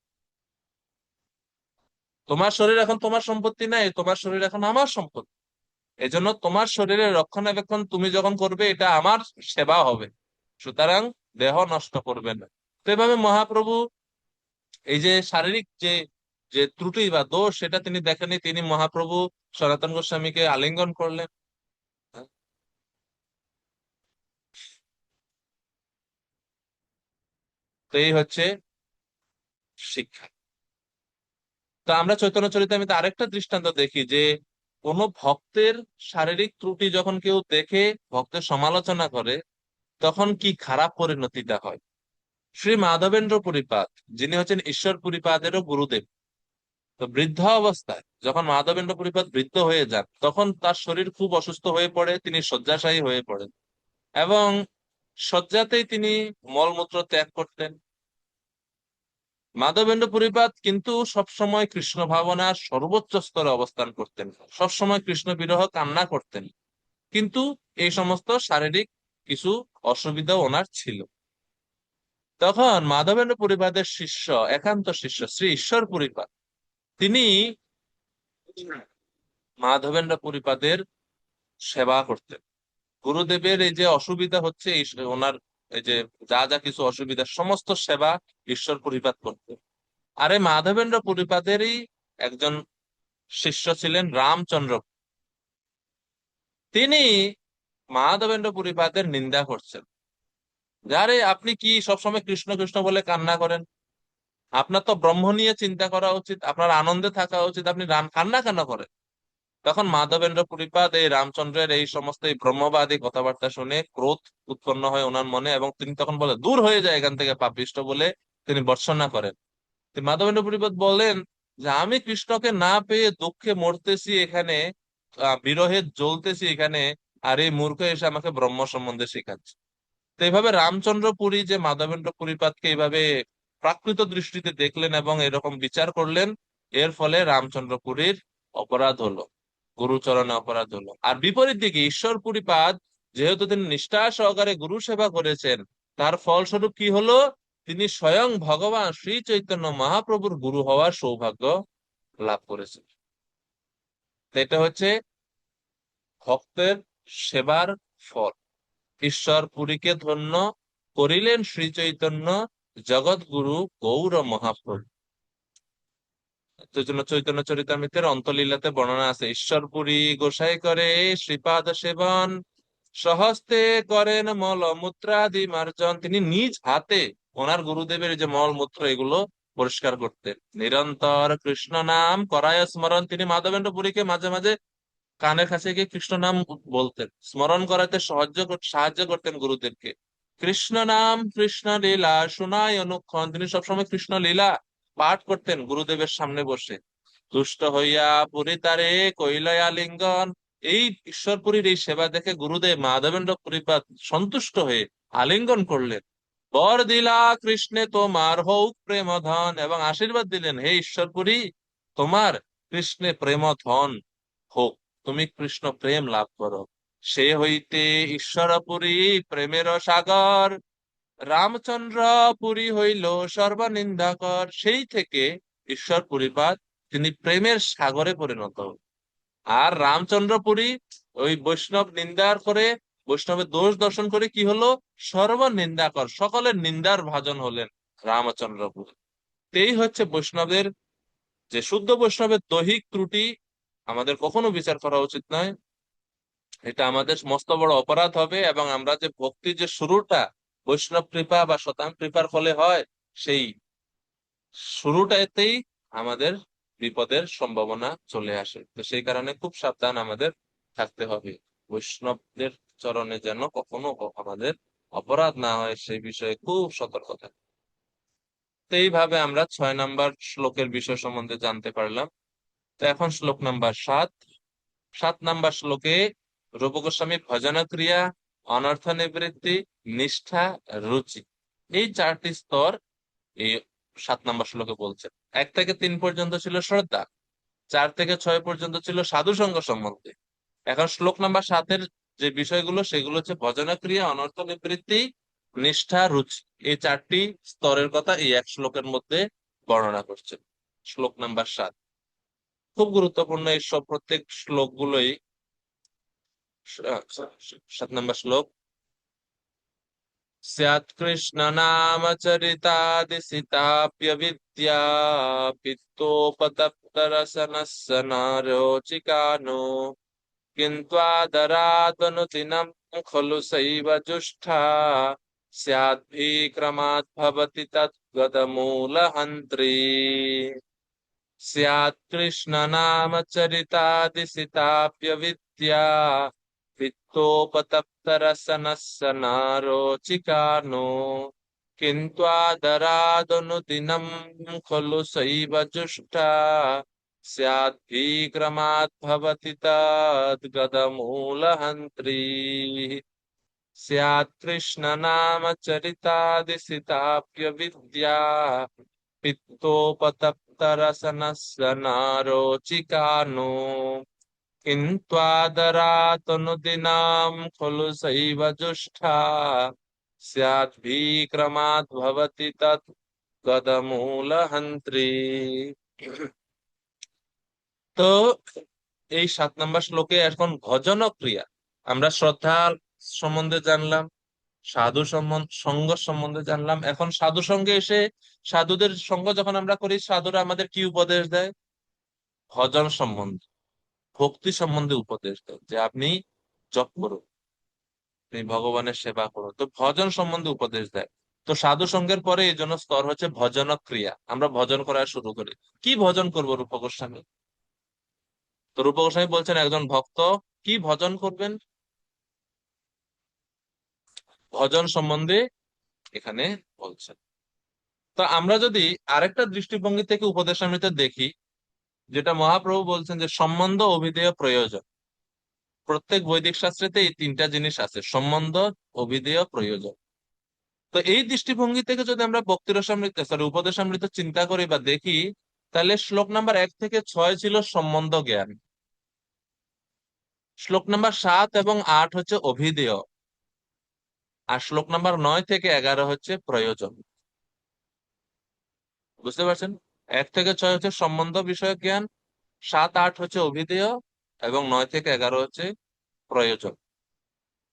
তোমার শরীর এখন তোমার সম্পত্তি নাই, তোমার শরীর এখন আমার সম্পত্তি। এজন্য তোমার শরীরের রক্ষণাবেক্ষণ তুমি যখন করবে, এটা আমার সেবা হবে। সুতরাং দেহ নষ্ট করবে না। তো এভাবে মহাপ্রভু এই যে শারীরিক যে যে ত্রুটি বা দোষ, সেটা তিনি দেখেনি। তিনি মহাপ্রভু সনাতন গোস্বামীকে আলিঙ্গন করলেন। তো এই হচ্ছে শিক্ষা। তো আমরা চৈতন্য চরিতামৃতে আরেকটা দৃষ্টান্ত দেখি যে কোন ভক্তের শারীরিক ত্রুটি যখন কেউ দেখে ভক্তের সমালোচনা করে, তখন কি খারাপ পরিণতিটা হয়। শ্রী মাধবেন্দ্র পুরীপাদ, যিনি হচ্ছেন ঈশ্বর পুরীপাদেরও গুরুদেব, তো বৃদ্ধ অবস্থায় যখন মাধবেন্দ্র পুরীপাদ বৃদ্ধ হয়ে যান, তখন তার শরীর খুব অসুস্থ হয়ে পড়ে, তিনি শয্যাশায়ী হয়ে পড়েন এবং শয্যাতেই তিনি মলমূত্র ত্যাগ করতেন। মাধবেন্দ্র পুরীপাদ কিন্তু সবসময় কৃষ্ণ ভাবনার সর্বোচ্চ স্তরে অবস্থান করতেন, সবসময় কৃষ্ণ বিরহ কান্না করতেন, কিন্তু এই সমস্ত শারীরিক কিছু অসুবিধা ওনার ছিল। তখন মাধবেন্দ্র পুরীপাদের শিষ্য, একান্ত শিষ্য শ্রী ঈশ্বর পুরীপাদ, তিনি মাধবেন্দ্র পুরীপাদের সেবা করতেন। গুরুদেবের এই যে অসুবিধা হচ্ছে, ওনার এই যে যা যা কিছু অসুবিধা, সমস্ত সেবা ঈশ্বর পুরীপাদ করতেন। আরে মাধবেন্দ্র পুরীপাদেরই একজন শিষ্য ছিলেন রামচন্দ্র। তিনি মাধবেন্দ্র পুরীপাদের নিন্দা করছেন, যারে আপনি কি সবসময় কৃষ্ণ কৃষ্ণ বলে কান্না করেন? আপনার তো ব্রহ্ম নিয়ে চিন্তা করা উচিত, আপনার আনন্দে থাকা উচিত, আপনি কান্না কেন করেন? তখন মাধবেন্দ্র পুরীপাদ এই রামচন্দ্রের এই সমস্ত এই ব্রহ্মবাদী কথাবার্তা শুনে ক্রোধ উৎপন্ন হয় ওনার মনে, এবং তিনি তখন বলে, দূর হয়ে যায় এখান থেকে পাপিষ্ঠ, বলে তিনি ভর্ৎসনা করেন। মাধবেন্দ্র পুরীপাদ বলেন যে আমি কৃষ্ণকে না পেয়ে দুঃখে মরতেছি এখানে, বিরহে জ্বলতেছি এখানে, আর এই মূর্খ এসে আমাকে ব্রহ্ম সম্বন্ধে শেখাচ্ছে। তো এইভাবে রামচন্দ্র পুরী যে মাধবেন্দ্র পুরীপাদকে এইভাবে প্রাকৃত দৃষ্টিতে দেখলেন এবং এরকম বিচার করলেন, এর ফলে রামচন্দ্র পুরীর অপরাধ হলো, গুরুচরণে অপরাধ হলো। আর বিপরীত দিকে ঈশ্বর পুরীপাদ, যেহেতু তিনি নিষ্ঠা সহকারে গুরু সেবা করেছেন, তার ফলস্বরূপ কি হলো? তিনি স্বয়ং ভগবান শ্রী চৈতন্য মহাপ্রভুর গুরু হওয়ার সৌভাগ্য লাভ করেছেন। তো এটা হচ্ছে ভক্তের সেবার ফল। ঈশ্বর পুরীকে ধন্য করিলেন শ্রী চৈতন্য জগৎগুরু গৌর মহাপ্রভু। চৈতন্য চরিতামৃতের অন্তলীলাতে বর্ণনা আছে, ঈশ্বর পুরী গোসাই করে শ্রীপাদ সেবন, সহস্তে করেন মল মূত্রাদি মার্জন। তিনি নিজ হাতে ওনার গুরুদেবের যে মল মূত্র এগুলো পরিষ্কার করতেন। নিরন্তর কৃষ্ণ নাম করায় স্মরণ, তিনি মাধবেন্দ্র পুরীকে মাঝে মাঝে কানের কাছে গিয়ে কৃষ্ণ নাম বলতেন, স্মরণ করাতে সাহায্য করতেন গুরুদেবকে। কৃষ্ণ নাম কৃষ্ণ লীলা শোনায় অনুক্ষণ, তিনি সবসময় কৃষ্ণ লীলা পাঠ করতেন গুরুদেবের সামনে বসে। তুষ্ট হইয়া পুরী তারে কৈলয়া লিঙ্গন, এই ঈশ্বরপুরীর এই সেবা দেখে গুরুদেব মাধবেন্দ্র পুরীপাদ সন্তুষ্ট হয়ে আলিঙ্গন করলেন। বর দিলা কৃষ্ণে তোমার হউক প্রেম ধন, এবং আশীর্বাদ দিলেন, হে ঈশ্বরপুরী তোমার কৃষ্ণে প্রেম ধন হোক, তুমি কৃষ্ণ প্রেম লাভ করো। সে হইতে ঈশ্বরপুরী প্রেমের সাগর, রামচন্দ্র পুরী হইল সর্বনিন্দাকর। সেই থেকে ঈশ্বর পুরীপাদ তিনি প্রেমের সাগরে পরিণত হন। আর রামচন্দ্র পুরী ওই বৈষ্ণব নিন্দার করে, বৈষ্ণবের দোষ দর্শন করে কি হলো? সর্বনিন্দাকর, সকলের নিন্দার ভাজন হলেন রামচন্দ্র পুরী। এই হচ্ছে বৈষ্ণবের, যে শুদ্ধ বৈষ্ণবের দৈহিক ত্রুটি আমাদের কখনো বিচার করা উচিত নয়। এটা আমাদের মস্ত বড় অপরাধ হবে, এবং আমরা যে ভক্তি যে শুরুটা বৈষ্ণব কৃপা বা শতাং কৃপার ফলে হয়, সেই শুরুটাতেই আমাদের বিপদের সম্ভাবনা চলে আসে। তো সেই কারণে খুব সাবধান আমাদের থাকতে হবে, বৈষ্ণবদের চরণে যেন কখনো আমাদের অপরাধ না হয় সেই বিষয়ে খুব সতর্ক থাকতে। তো এইভাবে আমরা 6 নম্বর শ্লোকের বিষয় সম্বন্ধে জানতে পারলাম। তো এখন শ্লোক নাম্বার 7 নম্বর শ্লোকে রূপ গোস্বামী ভজন ক্রিয়া, অনর্থ নিবৃত্তি, নিষ্ঠা, রুচি, এই 4টি স্তর এই 7 নম্বর শ্লোকে বলছেন। 1 থেকে 3 পর্যন্ত ছিল শ্রদ্ধা, 4 থেকে 6 পর্যন্ত ছিল সাধু সঙ্গ সম্বন্ধে। এখন শ্লোক নাম্বার 7-এর যে বিষয়গুলো সেগুলো হচ্ছে ভজন ক্রিয়া, অনর্থ নিবৃত্তি, নিষ্ঠা, রুচি। এই 4টি স্তরের কথা এই এক শ্লোকের মধ্যে বর্ণনা করছেন। শ্লোক নাম্বার 7 খুব গুরুত্বপূর্ণ, এই সব প্রত্যেক শ্লোকগুলোই। 7 নম্বর শ্লোক, স্যাৎ কৃষ্ণ নাম চরিতাদিসিতাপ্য বিদ্যা পিত্তোপতপ্ত রসনস্য নারোচিকানো, কিন্ত্বাদরাদনুদিনম খলু সৈব জুষ্ঠা, স্যাদ্ভিক্রমাৎ ভবতি তদ্গদমূলহন্ত্রী। স্যাৎ কৃষ্ণ নাম চরিতাদিসিতাপ্য বিদ্যা পিত্তোপতপ্ত রসনস্য নারোচিকানো, কিন্ত্বাদরাদনুদিনম খলু সৈব জুষ্ঠা, স্যাদ্ভিক্রমাৎ ভবতি তদ্গদমূলহন্ত্রী। স্যাৎ কৃষ্ণ নাম চরিতাদিসিতাপ্য বিদ্যা পিত্তোপতপ্ত রসনস্য নারোচিকানো, কিন্ত্বাদরাদনুদিনম খলু সৈব জুষ্ঠা, স্যাদ্ভিক্রমাৎ ভবতি তদ্গদমূলহন্ত্রী। তো এই 7 নম্বর শ্লোকে এখন ভজন ক্রিয়া, আমরা শ্রদ্ধা সম্বন্ধে জানলাম, সাধু সঙ্গ সম্বন্ধে জানলাম। এখন সাধু সঙ্গে এসে, সাধুদের সঙ্গ যখন আমরা করি, সাধুরা আমাদের কি উপদেশ দেয়? ভজন সম্বন্ধে, ভক্তি সম্বন্ধে উপদেশ দেয় যে আপনি জপ করুন, আপনি ভগবানের সেবা করুন, তো ভজন সম্বন্ধে উপদেশ দেয়। তো সাধু সঙ্গের পরে এই জন্য স্তর হচ্ছে ভজন ক্রিয়া, আমরা ভজন করা শুরু করি। কি ভজন করবো রূপ গোস্বামী? তো রূপ গোস্বামী বলছেন একজন ভক্ত কি ভজন করবেন, ভজন সম্বন্ধে এখানে বলছেন। তো আমরা যদি আরেকটা দৃষ্টিভঙ্গি থেকে উপদেশামৃতে দেখি, যেটা মহাপ্রভু বলছেন যে সম্বন্ধ, অভিধেয়, প্রয়োজন। প্রত্যেক বৈদিক শাস্ত্রেতে এই তিনটা জিনিস আছে, সম্বন্ধ, অভিধেয়, প্রয়োজন। তো এই দৃষ্টিভঙ্গি থেকে যদি আমরা ভক্তিরসামৃত উপদেশামৃত চিন্তা করি বা দেখি, তাহলে শ্লোক নাম্বার 1 থেকে 6 ছিল সম্বন্ধ জ্ঞান, শ্লোক নাম্বার 7 এবং 8 হচ্ছে অভিধেয়, আর শ্লোক নাম্বার 9 থেকে 11 হচ্ছে প্রয়োজন। বুঝতে পারছেন? 1 থেকে 6 হচ্ছে সম্বন্ধ বিষয়ক জ্ঞান, 7 8 হচ্ছে অভিধেয়, এবং 9 থেকে 11 হচ্ছে প্রয়োজন।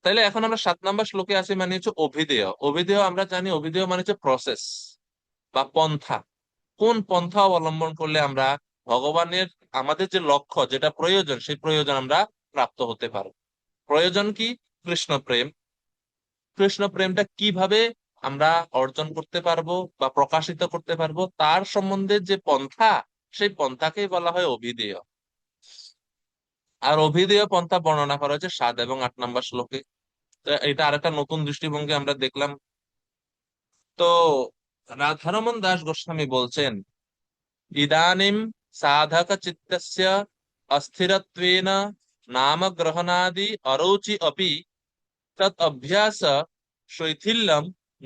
তাইলে এখন আমরা 7 নাম্বার শ্লোকে আছি, মানে হচ্ছে অভিধেয়। অভিধেয় আমরা জানি, অভিধেয় মানে হচ্ছে প্রসেস বা পন্থা। কোন পন্থা অবলম্বন করলে আমরা ভগবানের আমাদের যে লক্ষ্য, যেটা প্রয়োজন, সেই প্রয়োজন আমরা প্রাপ্ত হতে পারবো। প্রয়োজন কি? কৃষ্ণ প্রেম। কৃষ্ণ প্রেমটা কিভাবে আমরা অর্জন করতে পারবো বা প্রকাশিত করতে পারবো, তার সম্বন্ধে যে পন্থা, সেই পন্থাকেই বলা হয় অভিধেয়। আর অভিধেয় পন্থা বর্ণনা করা হয়েছে 7 এবং 8 নাম্বার শ্লোকে। তো এটা আরেকটা নতুন দৃষ্টিভঙ্গি আমরা দেখলাম। তো রাধারমণ দাস গোস্বামী বলছেন, ইদানিম সাধক চিত্তস্য অস্থিরত্বেন নাম গ্রহণাদি অরুচি অপি তৎ অভ্যাস শৈথিল্যম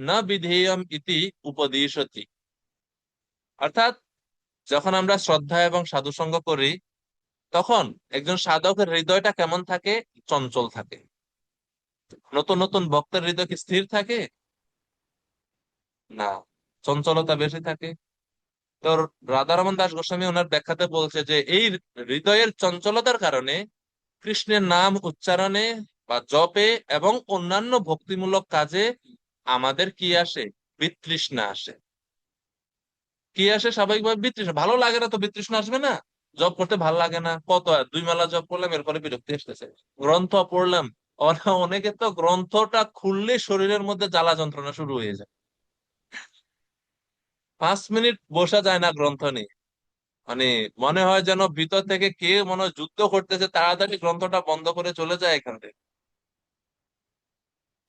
ন বিধেয়ম ইতি উপদিশতি। অর্থাৎ যখন আমরা শ্রদ্ধা এবং সাধুসঙ্গ করি, তখন একজন সাধকের হৃদয়টা কেমন থাকে? চঞ্চল থাকে। নতুন নতুন ভক্তের হৃদয় কি স্থির থাকে? না, চঞ্চলতা বেশি থাকে। তো রাধারমণ দাস গোস্বামী ওনার ব্যাখ্যাতে বলছে যে এই হৃদয়ের চঞ্চলতার কারণে কৃষ্ণের নাম উচ্চারণে বা জপে এবং অন্যান্য ভক্তিমূলক কাজে আমাদের কি আসে? বিতৃষ্ণা আসে। কি আসে? স্বাভাবিকভাবে বিতৃষ্ণা। ভালো লাগে না তো বিতৃষ্ণা আসবে না? জব করতে ভালো লাগে না, কত আর 2 মালা জব করলাম, এরপরে বিরক্তি আসতেছে। গ্রন্থ পড়লাম, অনেকে তো গ্রন্থটা খুললে শরীরের মধ্যে জ্বালা যন্ত্রণা শুরু হয়ে যায়, 5 মিনিট বসা যায় না গ্রন্থ নিয়ে। মানে মনে হয় যেন ভিতর থেকে কে মনে হয় যুদ্ধ করতেছে, তাড়াতাড়ি গ্রন্থটা বন্ধ করে চলে যায় এখান থেকে।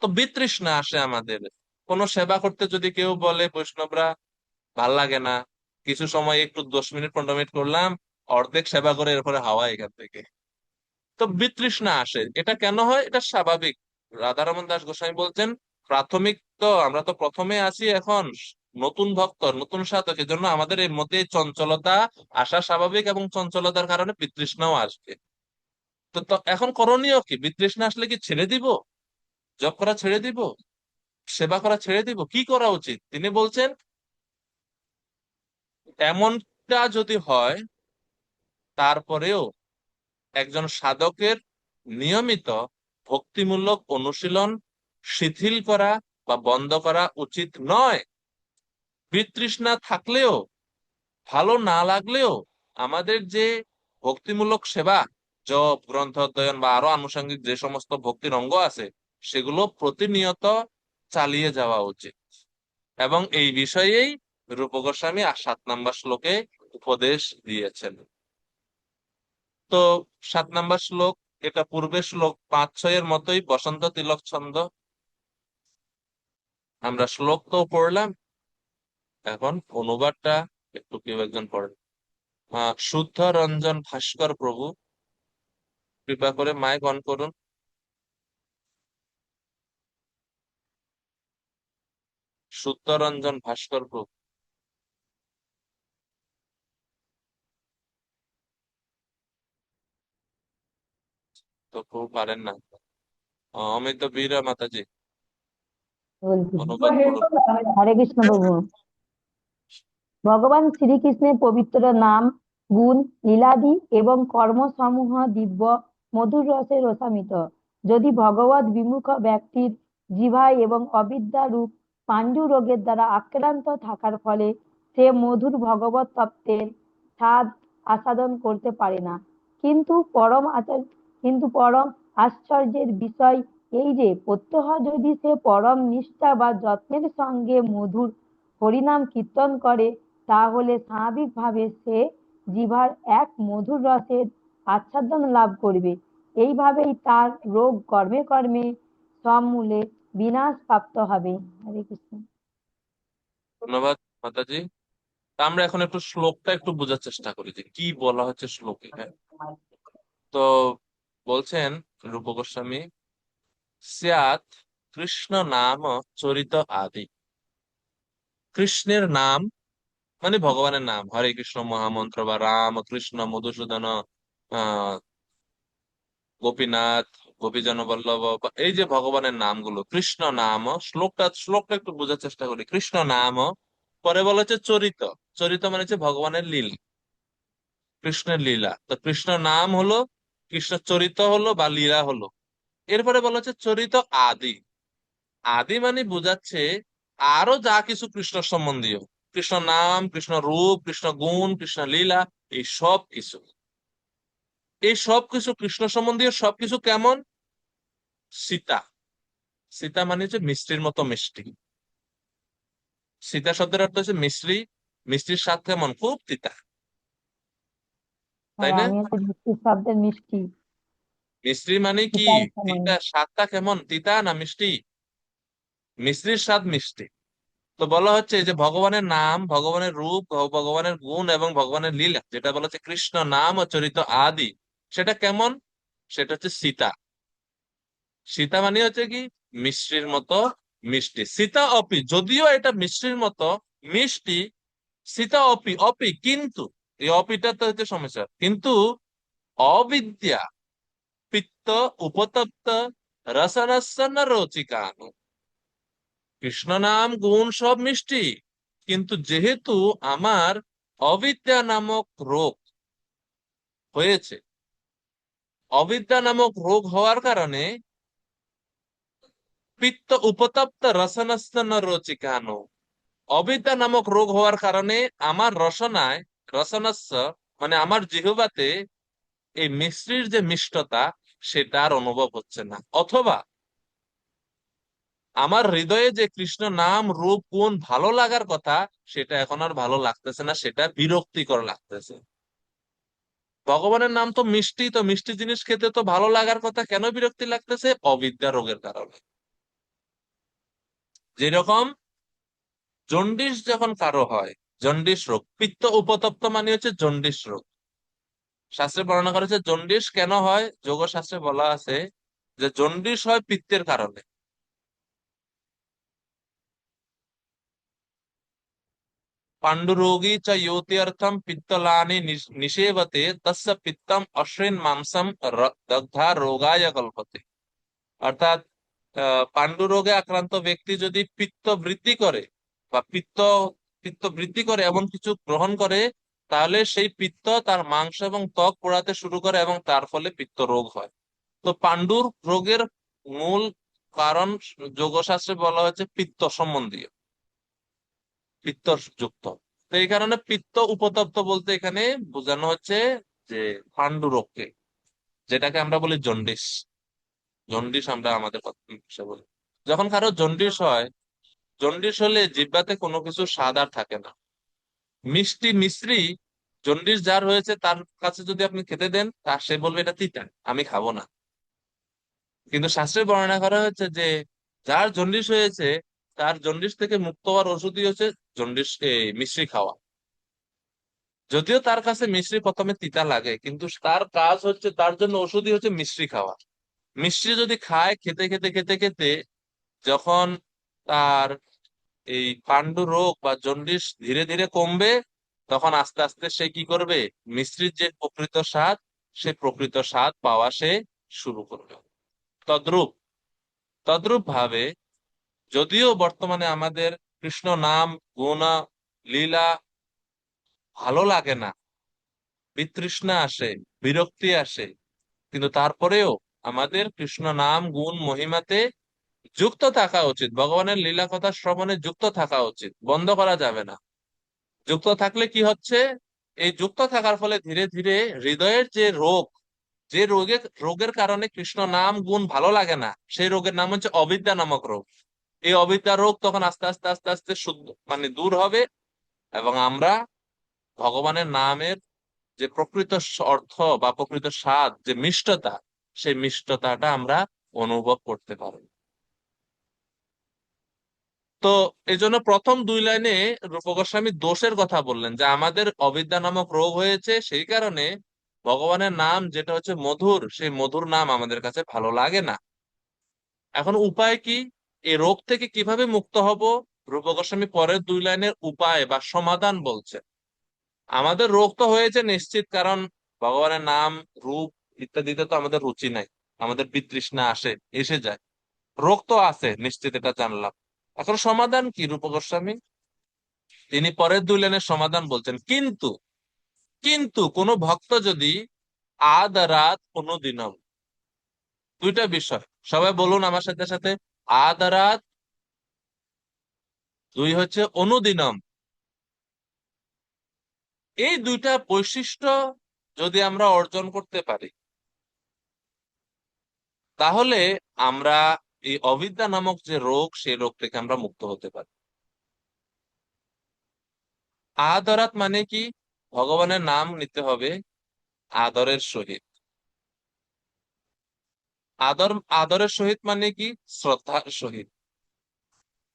তো বিতৃষ্ণা আসে আমাদের। কোন সেবা করতে যদি কেউ বলে বৈষ্ণবরা, ভাল লাগে না, কিছু সময় একটু 10 মিনিট 15 মিনিট করলাম, অর্ধেক সেবা করে এরপরে হাওয়া এখান থেকে। তো বিতৃষ্ণা আসে। এটা কেন হয়? এটা স্বাভাবিক। রাধারমণ দাস গোস্বামী বলছেন, প্রাথমিক তো আমরা তো প্রথমে আছি, এখন নতুন ভক্ত, নতুন সাধক, এজন্য আমাদের এর মধ্যে এই চঞ্চলতা আসা স্বাভাবিক, এবং চঞ্চলতার কারণে বিতৃষ্ণাও আসবে। তো এখন করণীয় কি? বিতৃষ্ণা আসলে কি ছেড়ে দিব? জব করা ছেড়ে দিব? সেবা করা ছেড়ে দিব? কি করা উচিত? তিনি বলছেন, এমনটা যদি হয়, তারপরেও একজন সাধকের নিয়মিত ভক্তিমূলক অনুশীলন শিথিল করা বা বন্ধ করা উচিত নয়। বিতৃষ্ণা থাকলেও, ভালো না লাগলেও, আমাদের যে ভক্তিমূলক সেবা, জপ, গ্রন্থ অধ্যয়ন বা আরো আনুষঙ্গিক যে সমস্ত ভক্তির অঙ্গ আছে, সেগুলো প্রতিনিয়ত চালিয়ে যাওয়া উচিত। এবং এই বিষয়েই রূপ গোস্বামী 7 নাম্বার শ্লোকে উপদেশ দিয়েছেন। তো 7 নাম্বার শ্লোক, এটা পূর্বের শ্লোক 5 6 এর মতোই বসন্ত তিলক ছন্দ। আমরা শ্লোক তো পড়লাম, এখন অনুবাদটা একটু কেউ একজন পড়েন। শুদ্ধ রঞ্জন ভাস্কর প্রভু, কৃপা করে মাইক অন করুন। শুদ্ধ রঞ্জন ভাস্কর প্রভু। তো প্রভু পারেন না। অমিত বীরা মাতাজি, বলছি। অনুবাদ করুন। হরে কৃষ্ণ প্রভু। ভগবান শ্রীকৃষ্ণের পবিত্র নাম, গুণ, লীলাদি এবং কর্মসমূহ দিব্য মধুর রসে রসামিত। যদি ভগবত বিমুখ ব্যক্তির জিভায় এবং অবিদ্যা রূপ পাণ্ডু রোগের দ্বারা আক্রান্ত থাকার ফলে সে মধুর ভগবত তত্ত্বের স্বাদ আস্বাদন করতে পারে না। কিন্তু পরম আশ্চর্যের বিষয় এই যে প্রত্যহ যদি সে পরম নিষ্ঠা বা যত্নের সঙ্গে মধুর হরিনাম কীর্তন করে, তাহলে স্বাভাবিকভাবে সে জিহ্বার এক মধুর রসের আচ্ছাদন লাভ করবে। এইভাবেই তার রোগ কর্মে কর্মে সমূলে বিনাশ প্রাপ্ত হবে। হরে কৃষ্ণ। ধন্যবাদ মাতাজি। তা আমরা এখন একটু শ্লোকটা একটু বোঝার চেষ্টা করি যে কি বলা হচ্ছে শ্লোকে। হ্যাঁ, তো বলছেন রূপ গোস্বামী, স্যাৎ কৃষ্ণ নাম চরিত আদি। কৃষ্ণের নাম মানে ভগবানের নাম, হরে কৃষ্ণ মহামন্ত্র বা রাম কৃষ্ণ মধুসূদন আহ গোপীনাথ গোপীজন বল্লভ বা এই যে ভগবানের নামগুলো, কৃষ্ণ নাম, শ্লোকটা একটু বোঝার চেষ্টা করি। কৃষ্ণ নাম, পরে বলা হচ্ছে চরিত। চরিত মানে হচ্ছে ভগবানের লীলা, কৃষ্ণের লীলা। তো কৃষ্ণ নাম হলো, কৃষ্ণ চরিত হলো বা লীলা হলো। এরপরে বলা হচ্ছে চরিত আদি। আদি মানে বোঝাচ্ছে আরো যা কিছু কৃষ্ণ সম্বন্ধীয়, কৃষ্ণ নাম, কৃষ্ণ রূপ, কৃষ্ণ গুণ, কৃষ্ণ লীলা, এই সব কিছু, এই সব কিছু কৃষ্ণ সম্বন্ধীয় সবকিছু কেমন? সীতা। সীতা মানে হচ্ছে মিষ্টির মতো মিষ্টি। সীতা শব্দের অর্থ হচ্ছে মিশ্রি। মিষ্টির স্বাদ কেমন? খুব তিতা, তাই হ্যাঁ, না? আমি হচ্ছে মিষ্টি শব্দের মিষ্টি, মিশ্রি মানে কি? পিতার সমান। তিতা, স্বাদটা কেমন? তিতা না মিষ্টি? মিশ্রির স্বাদ মিষ্টি। তো বলা হচ্ছে যে ভগবানের নাম, ভগবানের রূপ, ভগবানের গুণ এবং ভগবানের লীলা, যেটা বলা হচ্ছে কৃষ্ণ নাম ও চরিত আদি, সেটা কেমন? সেটা হচ্ছে সীতা। সীতা মানে হচ্ছে কি? মিশ্রির মতো মিষ্টি। সীতা অপি, যদিও এটা মিশ্রির মতো মিষ্টি, সীতা অপি, অপি কিন্তু, এই অপিটা তো হচ্ছে সমস্যা, কিন্তু অবিদ্যা পিত্ত উপতপ্ত রসরসন রচিকানু। কৃষ্ণ নাম গুণ সব মিষ্টি, কিন্তু যেহেতু আমার অবিদ্যা নামক রোগ হয়েছে, অবিদ্যা নামক রোগ হওয়ার কারণে পিত্ত উপতপ্ত রসনস্তন রচিকানু, অবিদ্যা নামক রোগ হওয়ার কারণে আমার রসনায়, রসনস্য মানে আমার জিহ্বাতে এই মিশ্রির যে মিষ্টতা সেটা আর অনুভব হচ্ছে না, অথবা আমার হৃদয়ে যে কৃষ্ণ নাম রূপ গুণ ভালো লাগার কথা সেটা এখন আর ভালো লাগতেছে না, সেটা বিরক্তিকর লাগতেছে। ভগবানের নাম তো মিষ্টি, তো মিষ্টি জিনিস খেতে তো ভালো লাগার কথা, কেন বিরক্তি লাগতেছে? অবিদ্যা রোগের কারণে। যেরকম জন্ডিস যখন কারো হয়, জন্ডিস রোগ, পিত্ত উপতপ্ত মানে হচ্ছে জন্ডিস রোগ। শাস্ত্রে বর্ণনা করা হয়েছে জন্ডিস কেন হয়, যোগ শাস্ত্রে বলা আছে যে জন্ডিস হয় পিত্তের কারণে। পাণ্ডুরোগী চ ইয়ত্যর্থম পিত্তলানি নিষেবতে তস্য পিত্তম অশ্বিন মাংসম দগ্ধা রোগায় কল্পতে। অর্থাৎ পাণ্ডু রোগে আক্রান্ত ব্যক্তি যদি পিত্ত বৃদ্ধি করে বা পিত্ত পিত্ত বৃদ্ধি করে এমন কিছু গ্রহণ করে, তাহলে সেই পিত্ত তার মাংস এবং ত্বক পোড়াতে শুরু করে এবং তার ফলে পিত্ত রোগ হয়। তো পাণ্ডুর রোগের মূল কারণ যোগশাস্ত্রে বলা হয়েছে পিত্ত সম্বন্ধীয়, পিত্ত যুক্ত। তো এই কারণে পিত্ত উপতপ্ত বলতে এখানে বোঝানো হচ্ছে যে পাণ্ডু রোগকে, যেটাকে আমরা বলি জন্ডিস। জন্ডিস আমরা আমাদের ভাষায় বলি। যখন কারো জন্ডিস হয়, জন্ডিস হলে জিহ্বাতে কোনো কিছু স্বাদ আর থাকে না। মিষ্টি মিশ্রি, জন্ডিস যার হয়েছে তার কাছে যদি আপনি খেতে দেন, তা সে বলবে এটা তিতা, আমি খাবো না। কিন্তু শাস্ত্রে বর্ণনা করা হচ্ছে যে যার জন্ডিস হয়েছে, তার জন্ডিস থেকে মুক্ত হওয়ার ওষুধই হচ্ছে জন্ডিস মিশ্রি খাওয়া। যদিও তার কাছে মিশ্রি প্রথমে তিতা লাগে, কিন্তু তার কাজ হচ্ছে, তার জন্য ওষুধই হচ্ছে মিশ্রি খাওয়া। মিশ্রি যদি খায়, খেতে খেতে খেতে খেতে যখন তার এই পাণ্ডু রোগ বা জন্ডিস ধীরে ধীরে কমবে, তখন আস্তে আস্তে সে কি করবে? মিশ্রির যে প্রকৃত স্বাদ, সে প্রকৃত স্বাদ পাওয়া সে শুরু করবে। তদ্রূপ তদ্রূপ ভাবে যদিও বর্তমানে আমাদের কৃষ্ণ নাম গুণ লীলা ভালো লাগে না, বিতৃষ্ণা আসে, বিরক্তি আসে, কিন্তু তারপরেও আমাদের কৃষ্ণ নাম গুণ মহিমাতে যুক্ত থাকা উচিত, ভগবানের লীলা কথা শ্রবণে যুক্ত থাকা উচিত, বন্ধ করা যাবে না। যুক্ত থাকলে কি হচ্ছে? এই যুক্ত থাকার ফলে ধীরে ধীরে হৃদয়ের যে রোগের কারণে কৃষ্ণ নাম গুণ ভালো লাগে না, সেই রোগের নাম হচ্ছে অবিদ্যা নামক রোগ। এই অবিদ্যা রোগ তখন আস্তে আস্তে আস্তে আস্তে শুদ্ধ মানে দূর হবে, এবং আমরা ভগবানের নামের যে প্রকৃত অর্থ বা প্রকৃত স্বাদ, যে মিষ্টতা, সেই মিষ্টতাটা আমরা অনুভব করতে পারব। তো এই জন্য প্রথম 2 লাইনে রূপ গোস্বামী দোষের কথা বললেন, যে আমাদের অবিদ্যা নামক রোগ হয়েছে, সেই কারণে ভগবানের নাম যেটা হচ্ছে মধুর, সেই মধুর নাম আমাদের কাছে ভালো লাগে না। এখন উপায় কি? এই রোগ থেকে কিভাবে মুক্ত হব? রূপ গোস্বামী পরের 2 লাইনের উপায় বা সমাধান বলছে। আমাদের রোগ তো হয়েছে নিশ্চিত, কারণ ভগবানের নাম, রূপ ইত্যাদিতে তো আমাদের রুচি নাই, আমাদের বিতৃষ্ণা এসে যায়, রোগ তো আছে নিশ্চিত, এটা জানলাম। এখন সমাধান কি? রূপ গোস্বামী তিনি পরের 2 লাইনের সমাধান বলছেন, কিন্তু কিন্তু কোন ভক্ত যদি আদরাত অনুদিনম, 2টা বিষয়, সবাই বলুন আমার সাথে সাথে, আদরাত, 2 হচ্ছে অনুদিনম। এই 2টা বৈশিষ্ট্য যদি আমরা অর্জন করতে পারি, তাহলে আমরা এই অবিদ্যা নামক যে রোগ, সেই রোগ থেকে আমরা মুক্ত হতে পারি। আদরাত মানে কি? ভগবানের নাম নিতে হবে আদরের সহিত। আদরের সহিত মানে কি? শ্রদ্ধার সহিত।